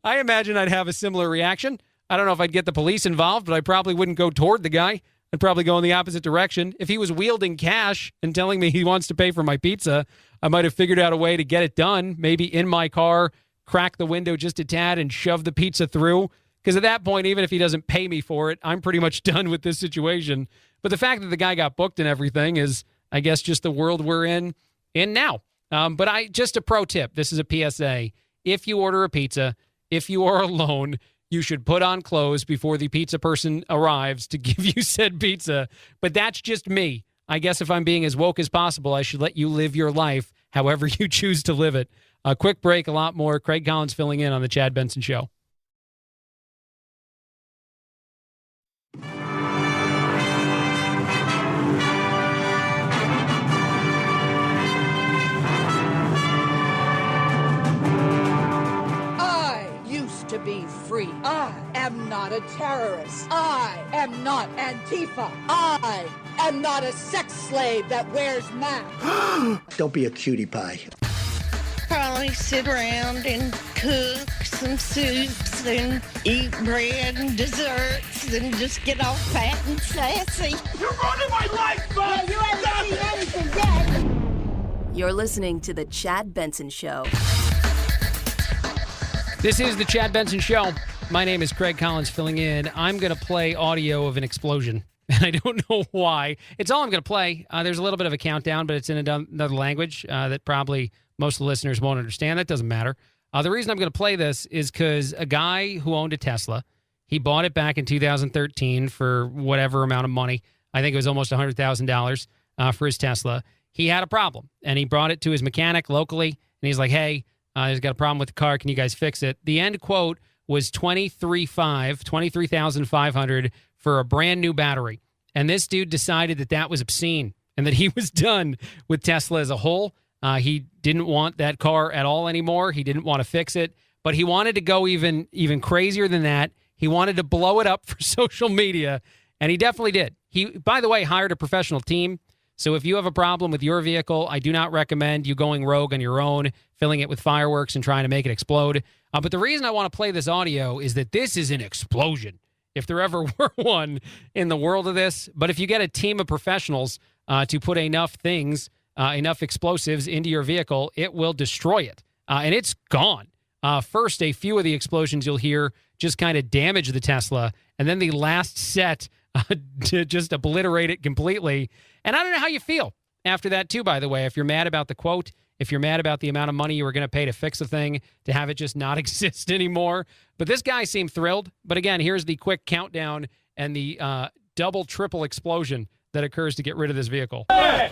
I imagine I'd have a similar reaction. I don't know if I'd get the police involved, but I probably wouldn't go toward the guy. I'd probably go in the opposite direction. If he was wielding cash and telling me he wants to pay for my pizza, I might have figured out a way to get it done, maybe in my car, crack the window just a tad and shove the pizza through. Because at that point, even if he doesn't pay me for it, I'm pretty much done with this situation. But the fact that the guy got booked and everything is, I guess, just the world we're in now. But just a pro tip. This is a PSA. If you order a pizza, if you are alone, you should put on clothes before the pizza person arrives to give you said pizza. But that's just me. I guess if I'm being as woke as possible, I should let you live your life however you choose to live it. A quick break, a lot more. Craig Collins filling in on the Chad Benson Show.
To be free. I am not a terrorist. I am not Antifa. I am not a sex slave that wears masks.
Don't be a cutie pie.
Probably sit around and cook some soups and eat bread and desserts and just get all fat and sassy.
You're ruining my life, man! Yeah, you haven't seen anything yet.
You're listening to The Chad Benson Show.
This is The Chad Benson Show. My name is Craig Collins filling in. I'm going to play audio of an explosion. And I don't know why. It's all I'm going to play. There's a little bit of a countdown, but it's in another language that probably most of the listeners won't understand. That doesn't matter. The reason I'm going to play this is because a guy who owned a Tesla, he bought it back in 2013 for whatever amount of money. I think it was almost $100,000 for his Tesla. He had a problem, and he brought it to his mechanic locally, and he's like, hey, he's got a problem with the car. Can you guys fix it? The end quote was $23,500 for a brand new battery. And this dude decided that was obscene and that he was done with Tesla as a whole. He didn't want that car at all anymore. He didn't want to fix it, but he wanted to go even crazier than that. He wanted to blow it up for social media, and he definitely did. He, by the way, hired a professional team. So if you have a problem with your vehicle, I do not recommend you going rogue on your own, filling it with fireworks and trying to make it explode. But the reason I want to play this audio is that this is an explosion, if there ever were one in the world of this. But if you get a team of professionals to put enough things, enough explosives into your vehicle, it will destroy it. And it's gone. First, a few of the explosions you'll hear just kind of damage the Tesla, and then the last set to just obliterate it completely. And I don't know how you feel after that, too, by the way. If you're mad about the quote, if you're mad about the amount of money you were going to pay to fix a thing, to have it just not exist anymore. But this guy seemed thrilled. But again, here's the quick countdown and the double, triple explosion that occurs to get rid of this vehicle.
Hey,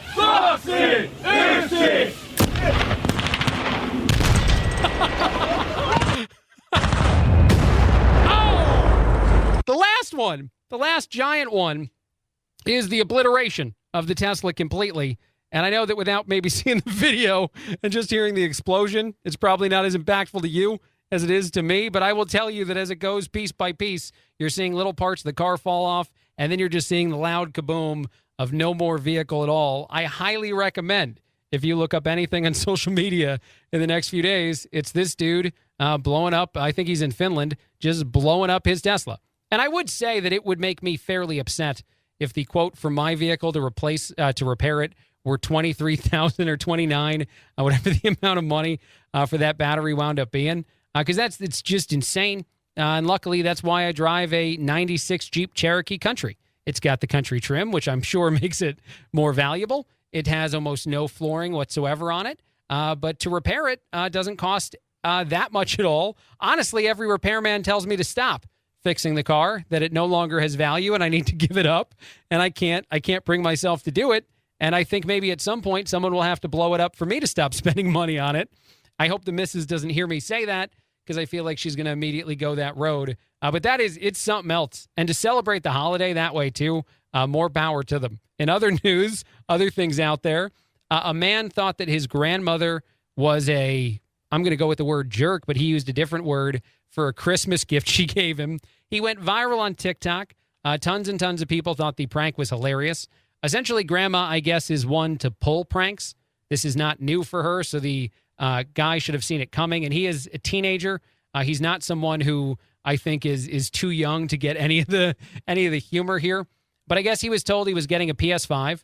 the last giant one is the obliteration of the Tesla completely. And I know that without maybe seeing the video and just hearing the explosion, it's probably not as impactful to you as it is to me. But I will tell you that as it goes piece by piece, you're seeing little parts of the car fall off, and then you're just seeing the loud kaboom of no more vehicle at all. I highly recommend, if you look up anything on social media in the next few days, it's this dude blowing up, I think he's in Finland, just blowing up his Tesla. And I would say that it would make me fairly upset if the quote for my vehicle to repair it were $23,000 or $29,000, whatever the amount of money for that battery wound up being, because it's just insane. And luckily, that's why I drive a 96 Jeep Cherokee Country. It's got the country trim, which I'm sure makes it more valuable. It has almost no flooring whatsoever on it, but to repair it doesn't cost that much at all. Honestly, every repairman tells me to stop fixing the car, that it no longer has value and I need to give it up, and I can't bring myself to do it. And I think maybe at some point someone will have to blow it up for me to stop spending money on it. I hope the missus doesn't hear me say that, because I feel like she's going to immediately go that road. But it's something else. And to celebrate the holiday that way too, more power to them. In other news, other things out there, a man thought that his grandmother was I'm going to go with the word jerk, but he used a different word for a Christmas gift she gave him. He went viral on TikTok. Tons and tons of people thought the prank was hilarious. Essentially, Grandma, I guess, is one to pull pranks. This is not new for her, so the guy should have seen it coming. And he is a teenager. He's not someone who I think is too young to get any of the humor here. But I guess he was told he was getting a PS5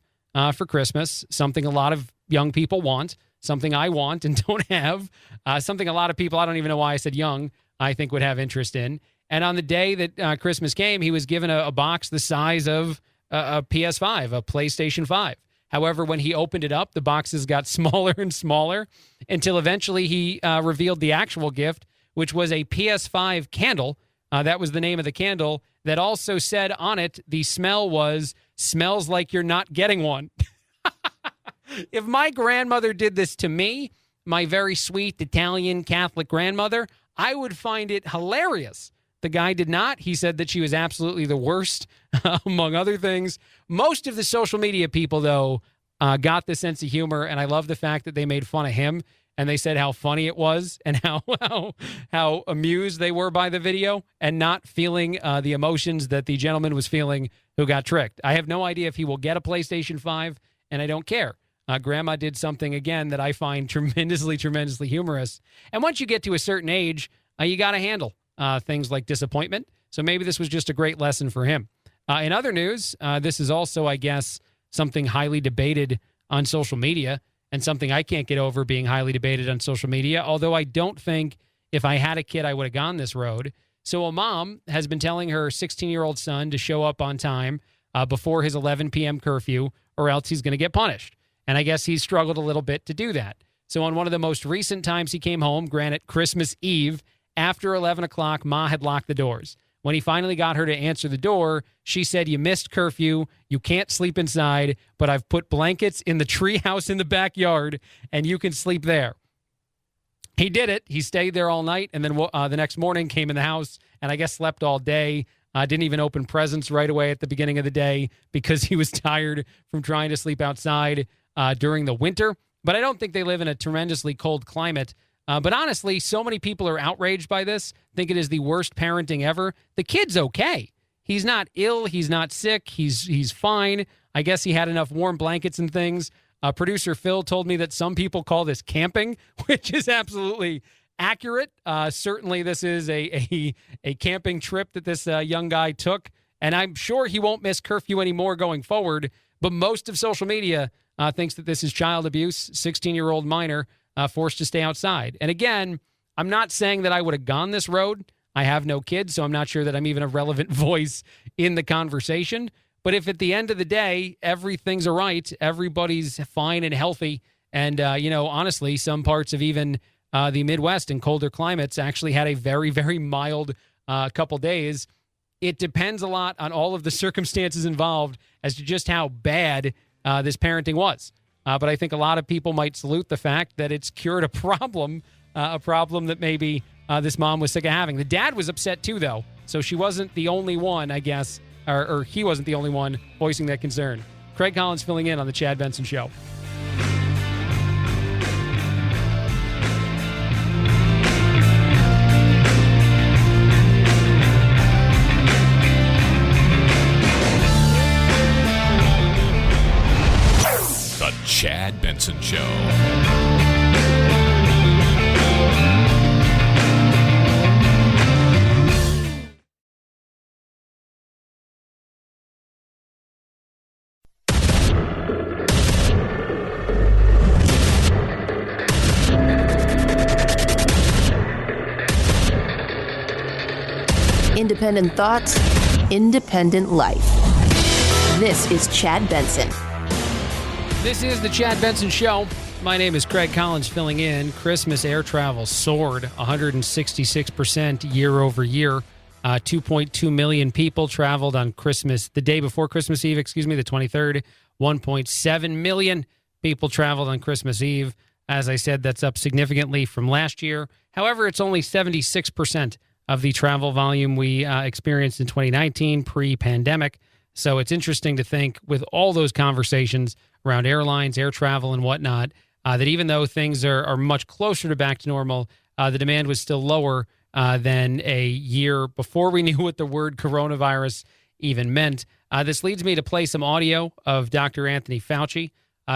for Christmas, something a lot of young people want, something I want and don't have, something a lot of people, I don't even know why I said young, I think would have interest in. And on the day that Christmas came, he was given a box the size of a PS5, a PlayStation 5. However, when he opened it up, the boxes got smaller and smaller until eventually he revealed the actual gift, which was a PS5 candle. That was the name of the candle that also said on it, the smell was, smells like you're not getting one. If my grandmother did this to me, my very sweet Italian Catholic grandmother, I would find it hilarious. The guy did not. He said that she was absolutely the worst, among other things. Most of the social media people, though, got the sense of humor, and I love the fact that they made fun of him, and they said how funny it was and how amused they were by the video and not feeling the emotions that the gentleman was feeling who got tricked. I have no idea if he will get a PlayStation 5, and I don't care. Grandma did something, again, that I find tremendously, tremendously humorous. And once you get to a certain age, you got to handle things like disappointment. So maybe this was just a great lesson for him. In other news, this is also, I guess, something highly debated on social media and something I can't get over being highly debated on social media, although I don't think if I had a kid, I would have gone this road. So a mom has been telling her 16-year-old son to show up on time before his 11 p.m. curfew, or else he's going to get punished. And I guess he's struggled a little bit to do that. So on one of the most recent times he came home, granted Christmas Eve, after 11 o'clock, Ma had locked the doors. When he finally got her to answer the door, she said, "You missed curfew. You can't sleep inside, but I've put blankets in the tree house in the backyard, and you can sleep there." He did it. He stayed there all night, and then the next morning came in the house and I guess slept all day. Didn't even open presents right away at the beginning of the day because he was tired from trying to sleep outside during the winter. But I don't think they live in a tremendously cold climate. But honestly, so many people are outraged by this, think it is the worst parenting ever. The kid's okay. He's not ill. He's not sick. He's fine. I guess he had enough warm blankets and things. Producer Phil told me that some people call this camping, which is absolutely accurate. Certainly, this is a camping trip that this young guy took, and I'm sure he won't miss curfew anymore going forward. But most of social media thinks that this is child abuse, 16-year-old minor forced to stay outside. And again, I'm not saying that I would have gone this road. I have no kids, so I'm not sure that I'm even a relevant voice in the conversation. But if at the end of the day, everything's all right, everybody's fine and healthy, and, honestly, some parts of even the Midwest and colder climates actually had a very, very mild couple days, it depends a lot on all of the circumstances involved as to just how bad this parenting was. But I think a lot of people might salute the fact that it's cured a problem that maybe this mom was sick of having. The dad was upset too, though, so she wasn't the only one, I guess, or he wasn't the only one voicing that concern. Craig Collins filling in on the Chad Benson Show.
The Chad Benson Show.
Independent thoughts, independent life. This is Chad Benson.
This is the Chad Benson Show. My name is Craig Collins filling in. Christmas air travel soared 166% year over year. 2.2 million people traveled on Christmas, the day before Christmas Eve, the 23rd. 1.7 million people traveled on Christmas Eve. As I said, that's up significantly from last year. However, it's only 76% of the travel volume we experienced in 2019 pre-pandemic. So it's interesting to think with all those conversations around airlines, air travel, and whatnot, that even though things are much closer to back to normal, the demand was still lower than a year before we knew what the word coronavirus even meant. This leads me to play some audio of Dr. Anthony Fauci.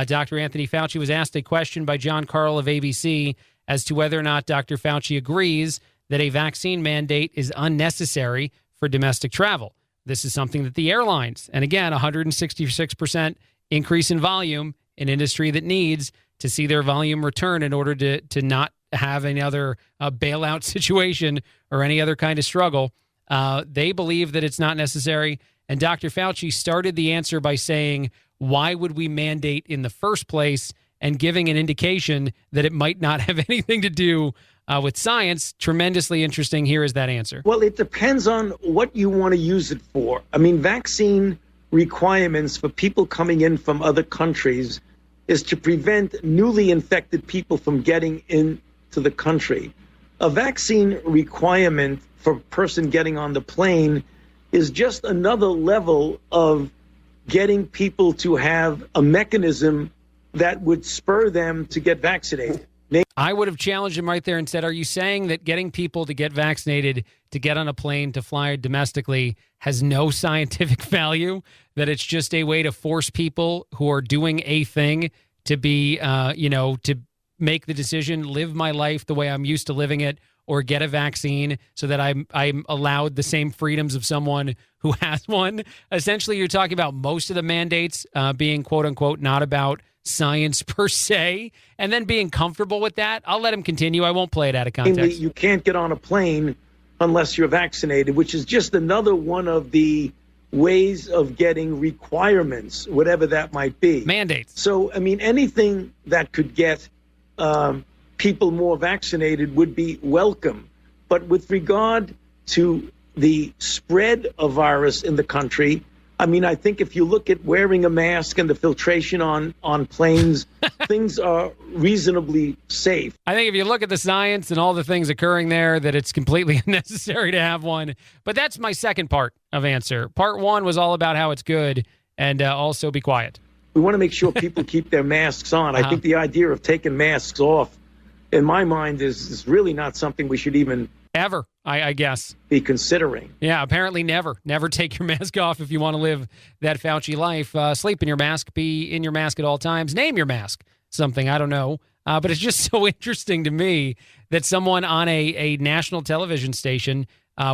Dr. Anthony Fauci was asked a question by John Carl of ABC as to whether or not Dr. Fauci agrees that a vaccine mandate is unnecessary for domestic travel. This is something that the airlines, and again, 166% increase in volume, an industry that needs to see their volume return in order to not have any other bailout situation or any other kind of struggle. They believe that it's not necessary. And Dr. Fauci started the answer by saying, why would we mandate in the first place, and giving an indication that it might not have anything to do with science. Tremendously interesting. Here is that answer.
Well, it depends on what you want to use it for. I mean, vaccine requirements for people coming in from other countries is to prevent newly infected people from getting into the country. A vaccine requirement for a person getting on the plane is just another level of getting people to have a mechanism that would spur them to get vaccinated.
I would have challenged him right there and said, are you saying that getting people to get vaccinated, to get on a plane, to fly domestically has no scientific value, that it's just a way to force people who are doing a thing to be, to make the decision, live my life the way I'm used to living it, or get a vaccine so that I'm allowed the same freedoms of someone who has one? Essentially, you're talking about most of the mandates being, quote unquote, not about science per se, and then being comfortable with that. I'll let him continue. I won't play it out of context.
You can't get on a plane unless you're vaccinated, which is just another one of the ways of getting requirements, whatever that might be.
Mandates.
So, I mean, anything that could get people more vaccinated would be welcome. But with regard to the spread of virus in the country, I mean, I think if you look at wearing a mask and the filtration on planes, things are reasonably safe.
I think if you look at the science and all the things occurring there, that it's completely unnecessary to have one. But that's my second part of answer. Part 1 was all about how it's good, and also be quiet.
We want to make sure people keep their masks on. I think the idea of taking masks off, in my mind, is really not something we should even
ever, I guess,
be considering.
Yeah, apparently never take your mask off if you want to live that Fauci life. Sleep in your mask, be in your mask at all times, name your mask something, I don't know. But it's just so interesting to me that someone on a national television station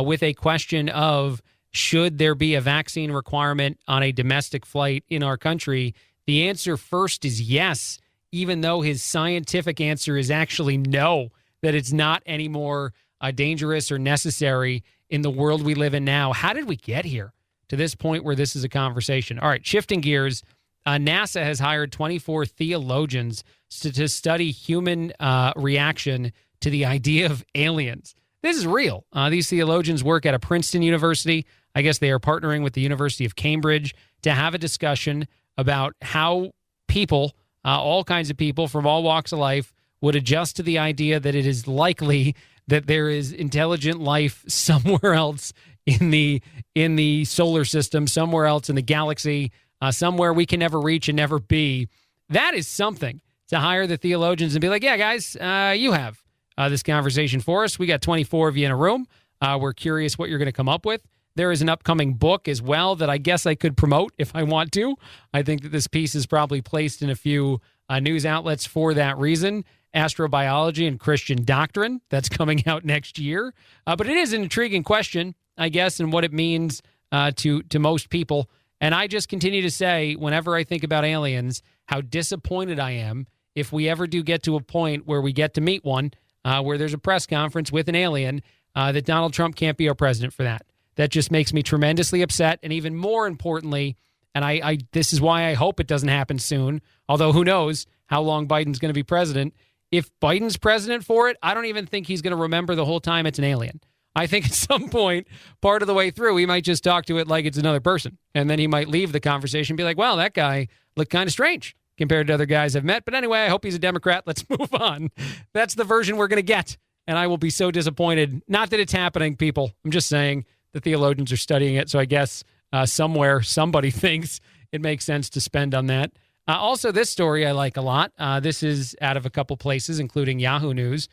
with a question of should there be a vaccine requirement on a domestic flight in our country, the answer first is yes, even though his scientific answer is actually no, that it's not anymore dangerous or necessary in the world we live in now. How did we get here to this point where this is a conversation? All right, shifting gears. NASA has hired 24 theologians to study human reaction to the idea of aliens. This is real. These theologians work at a Princeton University. I guess they are partnering with the University of Cambridge to have a discussion about how people, all kinds of people from all walks of life, would adjust to the idea that it is likely that there is intelligent life somewhere else in the solar system, somewhere else in the galaxy, somewhere we can never reach and never be. That is something to hire the theologians and be like, yeah, guys, you have this conversation for us. We got 24 of you in a room. We're curious what you're going to come up with. There is an upcoming book as well that I guess I could promote if I want to. I think that this piece is probably placed in a few news outlets for that reason. Astrobiology and Christian Doctrine. That's coming out next year. But it is an intriguing question, I guess, and what it means to most people. And I just continue to say, whenever I think about aliens, how disappointed I am if we ever do get to a point where we get to meet one, where there's a press conference with an alien, that Donald Trump can't be our president for that. That just makes me tremendously upset. And even more importantly, and I this is why I hope it doesn't happen soon, although who knows how long Biden's going to be president. If Biden's president for it, I don't even think he's going to remember the whole time it's an alien. I think at some point, part of the way through, he might just talk to it like it's another person. And then he might leave the conversation and be like, well, that guy looked kind of strange compared to other guys I've met. But anyway, I hope he's a Democrat. Let's move on. That's the version we're going to get. And I will be so disappointed. Not that it's happening, people. I'm just saying the theologians are studying it. So I guess somewhere somebody thinks it makes sense to spend on that. Also, this story I like a lot. This is out of a couple places, including Yahoo News.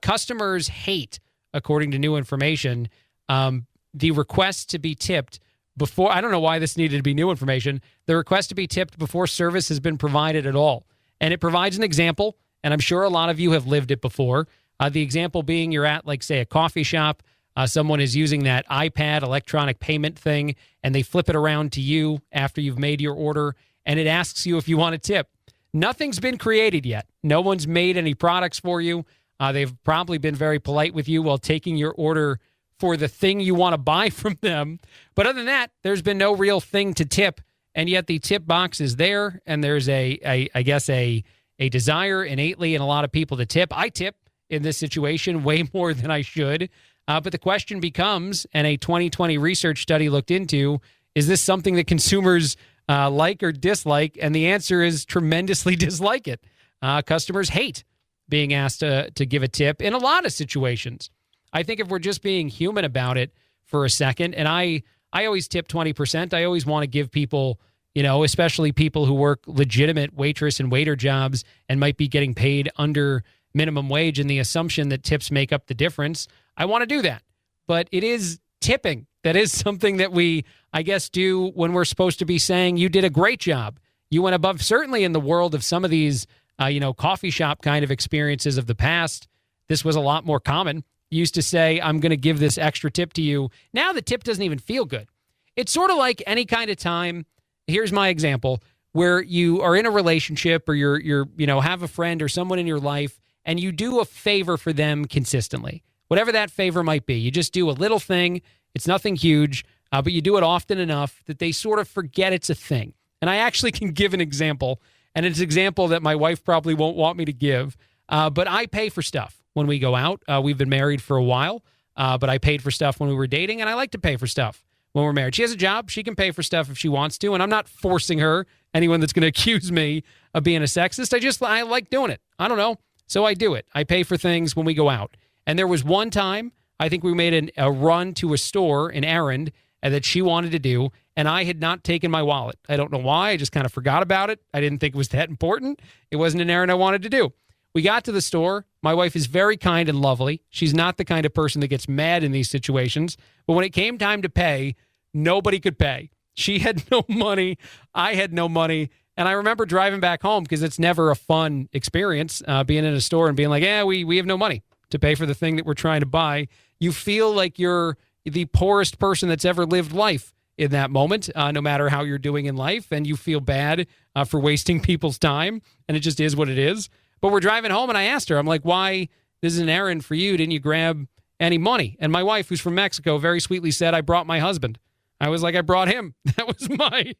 Customers hate, according to new information, the request to be tipped before. I don't know why this needed to be new information. The request to be tipped before service has been provided at all. And it provides an example, and I'm sure a lot of you have lived it before. The example being you're at, like, say, a coffee shop. Someone is using that iPad electronic payment thing, and they flip it around to you after you've made your order, and it asks you if you want a tip. Nothing's been created yet. No one's made any products for you. They've probably been very polite with you while taking your order for the thing you want to buy from them. But other than that, there's been no real thing to tip, and yet the tip box is there, and there's I guess a desire innately in a lot of people to tip. I tip in this situation way more than I should. But the question becomes, and a 2020 research study looked into, is this something that consumers like or dislike? And the answer is tremendously dislike it. Customers hate being asked to give a tip in a lot of situations. I think if we're just being human about it for a second, and I always tip 20%. I always want to give people, especially people who work legitimate waitress and waiter jobs and might be getting paid under minimum wage, and the assumption that tips make up the difference. I want to do that. But it is tipping. That is something that we, I guess, do when we're supposed to be saying you did a great job. You went above, certainly in the world of some of these, coffee shop kind of experiences of the past. This was a lot more common. You used to say, I'm going to give this extra tip to you. Now the tip doesn't even feel good. It's sort of like any kind of time. Here's my example, where you are in a relationship or you're have a friend or someone in your life, and you do a favor for them consistently. Whatever that favor might be, you just do a little thing. It's nothing huge, but you do it often enough that they sort of forget it's a thing. And I actually can give an example, and it's an example that my wife probably won't want me to give, but I pay for stuff when we go out. We've been married for a while, but I paid for stuff when we were dating, and I like to pay for stuff when we're married. She has a job. She can pay for stuff if she wants to, and I'm not forcing her, anyone that's going to accuse me of being a sexist. I like doing it. I don't know. So I do it. I pay for things when we go out. And there was one time, I think we made a run to a store, an errand, and that she wanted to do, and I had not taken my wallet. I don't know why. I just kind of forgot about it. I didn't think it was that important. It wasn't an errand I wanted to do. We got to the store. My wife is very kind and lovely. She's not the kind of person that gets mad in these situations. But when it came time to pay, nobody could pay. She had no money. I had no money. And I remember driving back home because it's never a fun experience being in a store and being like, we have no money to pay for the thing that we're trying to buy. You feel like you're the poorest person that's ever lived life in that moment, no matter how you're doing in life. And you feel bad for wasting people's time. And it just is what it is. But we're driving home and I asked her, I'm like, why? This is an errand for you. Didn't you grab any money? And my wife, who's from Mexico, very sweetly said, I brought my husband. I was like, I brought him. That was my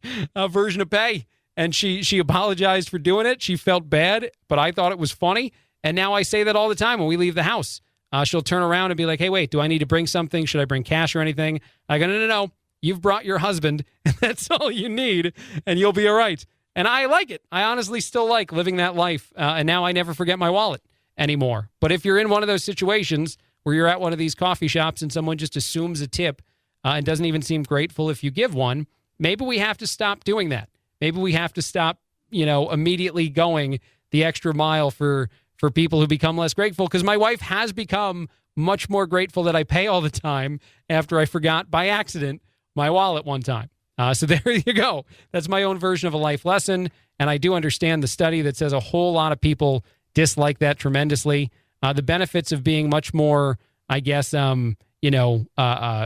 version of pay. And she apologized for doing it. She felt bad, but I thought it was funny. And now I say that all the time when we leave the house. She'll turn around and be like, hey, wait, do I need to bring something? Should I bring cash or anything? I go, no. You've brought your husband, and that's all you need, and you'll be all right. And I like it. I honestly still like living that life. And now I never forget my wallet anymore. But if you're in one of those situations where you're at one of these coffee shops and someone just assumes a tip and doesn't even seem grateful if you give one, maybe we have to stop doing that. Maybe we have to stop, immediately going the extra mile for people who become less grateful. Because my wife has become much more grateful that I pay all the time after I forgot by accident my wallet one time. So there you go. That's my own version of a life lesson. And I do understand the study that says a whole lot of people dislike that tremendously. The benefits of being much more, I guess,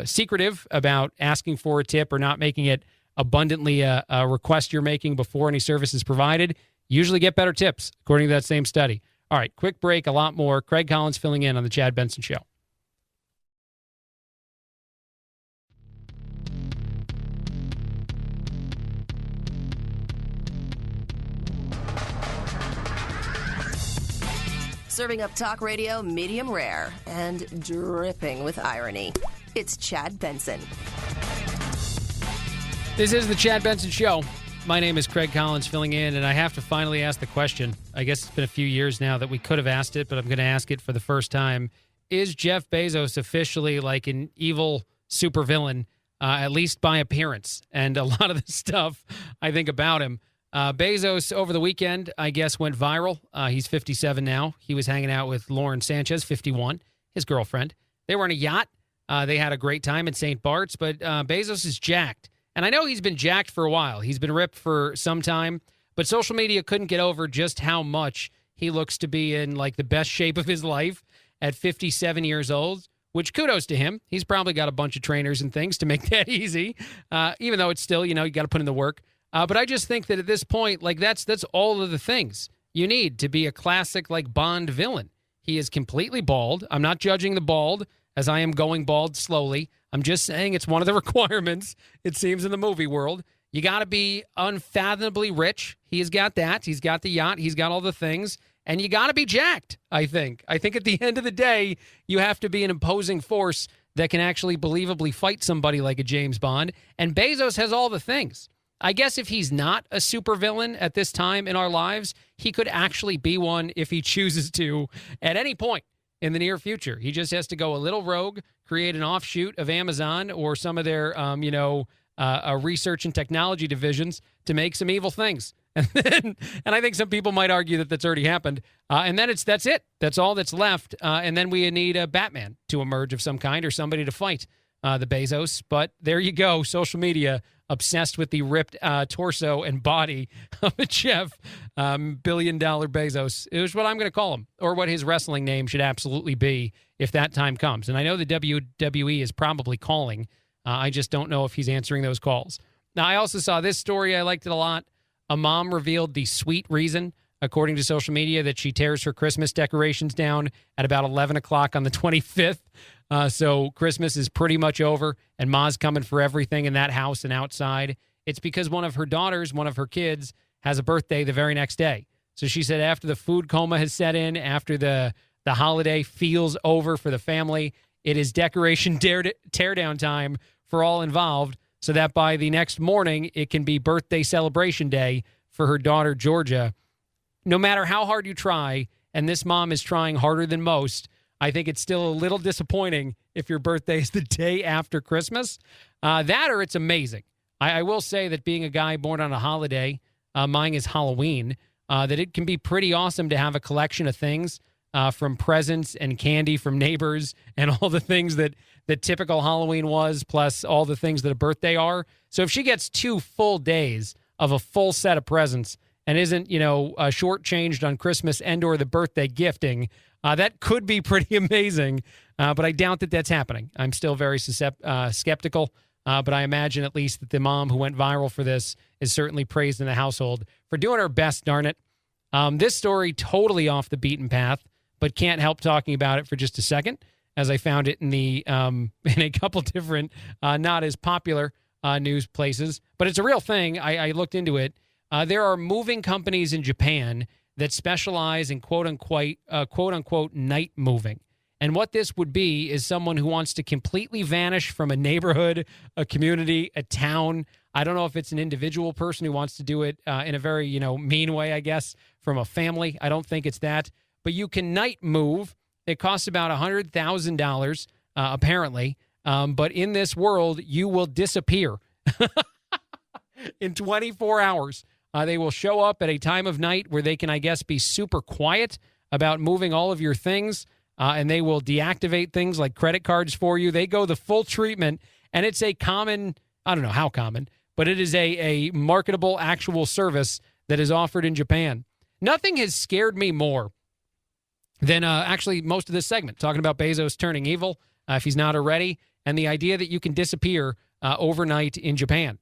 secretive about asking for a tip or not making it abundantly a request you're making before any service is provided, usually get better tips, according to that same study. All right, quick break, a lot more. Craig Collins filling in on the Chad Benson Show.
Serving up talk radio medium rare and dripping with irony. It's Chad Benson.
This is the Chad Benson Show. My name is Craig Collins filling in, and I have to finally ask the question. I guess it's been a few years now that we could have asked it, but I'm going to ask it for the first time. Is Jeff Bezos officially like an evil supervillain, at least by appearance? And a lot of the stuff I think about him. Bezos over the weekend, I guess, went viral. He's 57 now. He was hanging out with Lauren Sanchez, 51, his girlfriend. They were on a yacht. They had a great time in St. Bart's, but Bezos is jacked. And I know he's been jacked for a while. He's been ripped for some time, but social media couldn't get over just how much he looks to be in like the best shape of his life at 57 years old, which kudos to him. He's probably got a bunch of trainers and things to make that easy, even though it's still, you got to put in the work. But I just think that at this point, like that's all of the things you need to be a classic like Bond villain. He is completely bald. I'm not judging the bald as I am going bald slowly. I'm just saying it's one of the requirements, it seems, in the movie world. You got to be unfathomably rich. He has got that. He's got the yacht. He's got all the things. And you got to be jacked, I think. I think at the end of the day, you have to be an imposing force that can actually believably fight somebody like a James Bond. And Bezos has all the things. I guess if he's not a supervillain at this time in our lives, he could actually be one if he chooses to at any point in the near future. He just has to go a little rogue, create an offshoot of Amazon or some of their, research and technology divisions to make some evil things. And I think some people might argue that that's already happened. And then that's it. That's all that's left. And then we need a Batman to emerge of some kind or somebody to fight the Bezos. But there you go. Social media obsessed with the ripped torso and body of a Jeff billion-dollar Bezos. It was what I'm going to call him, or what his wrestling name should absolutely be if that time comes. And I know the WWE is probably calling. I just don't know if he's answering those calls. Now, I also saw this story. I liked it a lot. A mom revealed the sweet reason, according to social media, that she tears her Christmas decorations down at about 11 o'clock on the 25th. So Christmas is pretty much over, and Ma's coming for everything in that house and outside. It's because one of her daughters, one of her kids, has a birthday the very next day. So she said after the food coma has set in, after the holiday feels over for the family, it is decoration teardown time for all involved, so that by the next morning, it can be birthday celebration day for her daughter, Georgia. No matter how hard you try, and this mom is trying harder than most, I think it's still a little disappointing if your birthday is the day after Christmas. That or it's amazing. I will say that being a guy born on a holiday, mine is Halloween, that it can be pretty awesome to have a collection of things from presents and candy from neighbors and all the things that typical Halloween was, plus all the things that a birthday are. So if she gets 2 full days of a full set of presents and isn't, shortchanged on Christmas and or the birthday gifting, that could be pretty amazing. But I doubt that that's happening. I'm still very skeptical. But I imagine at least that the mom who went viral for this is certainly praised in the household for doing her best, darn it. This story totally off the beaten path, but can't help talking about it for just a second, as I found it in in a couple different not as popular news places. But it's a real thing. I looked into it. There are moving companies in Japan that specialize in quote unquote night moving. And what this would be is someone who wants to completely vanish from a neighborhood, a community, a town. I don't know if it's an individual person who wants to do it in a very, mean way, I guess, from a family. I don't think it's that. But you can night move. It costs about $100,000, apparently. But in this world, you will disappear in 24 hours. They will show up at a time of night where they can, I guess, be super quiet about moving all of your things. And they will deactivate things like credit cards for you. They go the full treatment, and it's a common, I don't know how common, but it is a marketable actual service that is offered in Japan. Nothing has scared me more than actually most of this segment, talking about Bezos turning evil, if he's not already, and the idea that you can disappear overnight in Japan,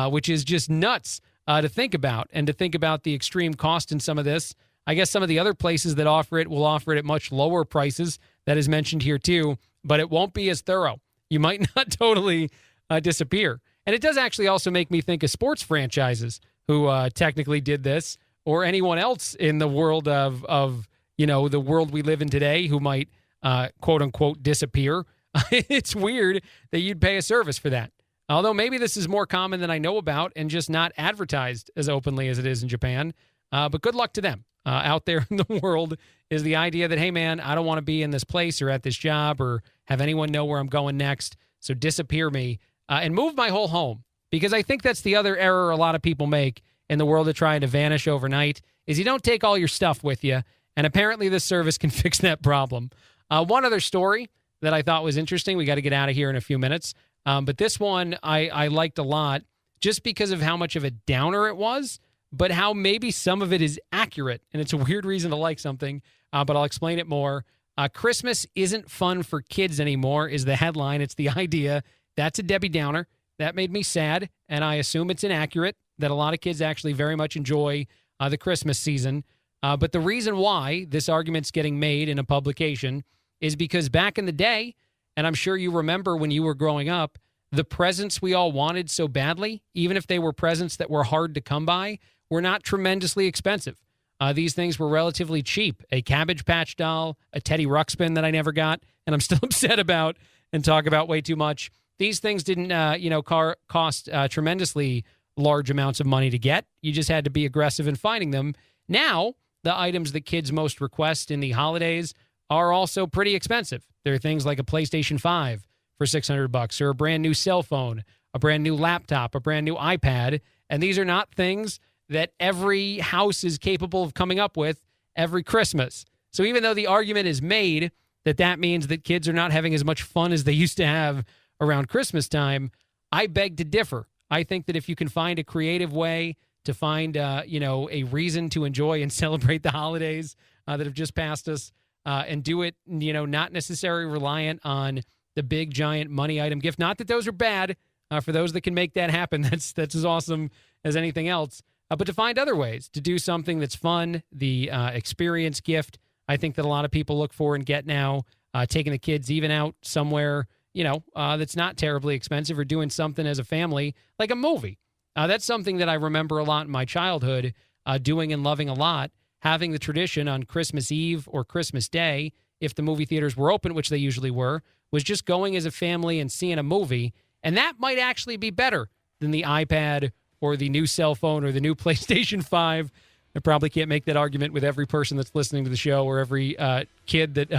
which is just nuts to think about, and to think about the extreme cost in some of this. I guess some of the other places that offer it will offer it at much lower prices. That is mentioned here too, but it won't be as thorough. You might not totally disappear. And it does actually also make me think of sports franchises who technically did this, or anyone else in the world of the world we live in today who might quote unquote disappear. It's weird that you'd pay a service for that. Although maybe this is more common than I know about and just not advertised as openly as it is in Japan. But good luck to them. Out there in the world is the idea that, hey, man, I don't want to be in this place or at this job or have anyone know where I'm going next. So disappear me and move my whole home. Because I think that's the other error a lot of people make in the world of trying to vanish overnight is you don't take all your stuff with you. And apparently this service can fix that problem. One other story that I thought was interesting. We got to get out of here in a few minutes. But this one I liked a lot just because of how much of a downer it was, but how maybe some of it is accurate. And it's a weird reason to like something, but I'll explain it more. Christmas isn't fun for kids anymore is the headline. It's the idea. That's a Debbie Downer. That made me sad, and I assume it's inaccurate, that a lot of kids actually very much enjoy the Christmas season. But the reason why this argument's getting made in a publication is because back in the day, and I'm sure you remember when you were growing up, the presents we all wanted so badly, even if they were presents that were hard to come by, were not tremendously expensive. These things were relatively cheap. A Cabbage Patch doll, a Teddy Ruxpin that I never got, and I'm still upset about and talk about way too much. These things didn't, cost tremendously large amounts of money to get. You just had to be aggressive in finding them. Now, the items that kids most request in the holidays are also pretty expensive. There are things like a PlayStation 5 for $600, or a brand new cell phone, a brand new laptop, a brand new iPad, and these are not things that every house is capable of coming up with every Christmas. So even though the argument is made that that means that kids are not having as much fun as they used to have around Christmas time, I beg to differ. I think that if you can find a creative way to find, a reason to enjoy and celebrate the holidays that have just passed us, and do it, not necessarily reliant on the big, giant money item gift. Not that those are bad. For those that can make that happen, that's as awesome as anything else. But to find other ways to do something that's fun, the experience gift, I think that a lot of people look for and get now, taking the kids even out somewhere, that's not terribly expensive, or doing something as a family, like a movie. That's something that I remember a lot in my childhood, doing and loving a lot, having the tradition on Christmas Eve or Christmas Day, if the movie theaters were open, which they usually were, was just going as a family and seeing a movie. And that might actually be better than the iPad or the new cell phone or the new PlayStation 5. I probably can't make that argument with every person that's listening to the show, or every kid that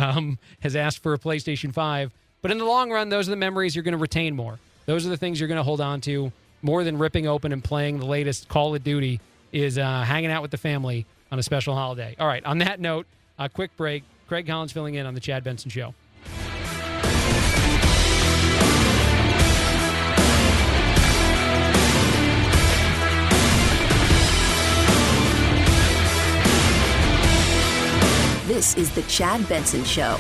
has asked for a PlayStation 5. But in the long run, those are the memories you're going to retain more. Those are the things you're going to hold on to more than ripping open and playing the latest Call of Duty is hanging out with the family on a special holiday. All right, on that note, a quick break. Craig Collins filling in on the Chad Benson Show.
This is the Chad Benson Show.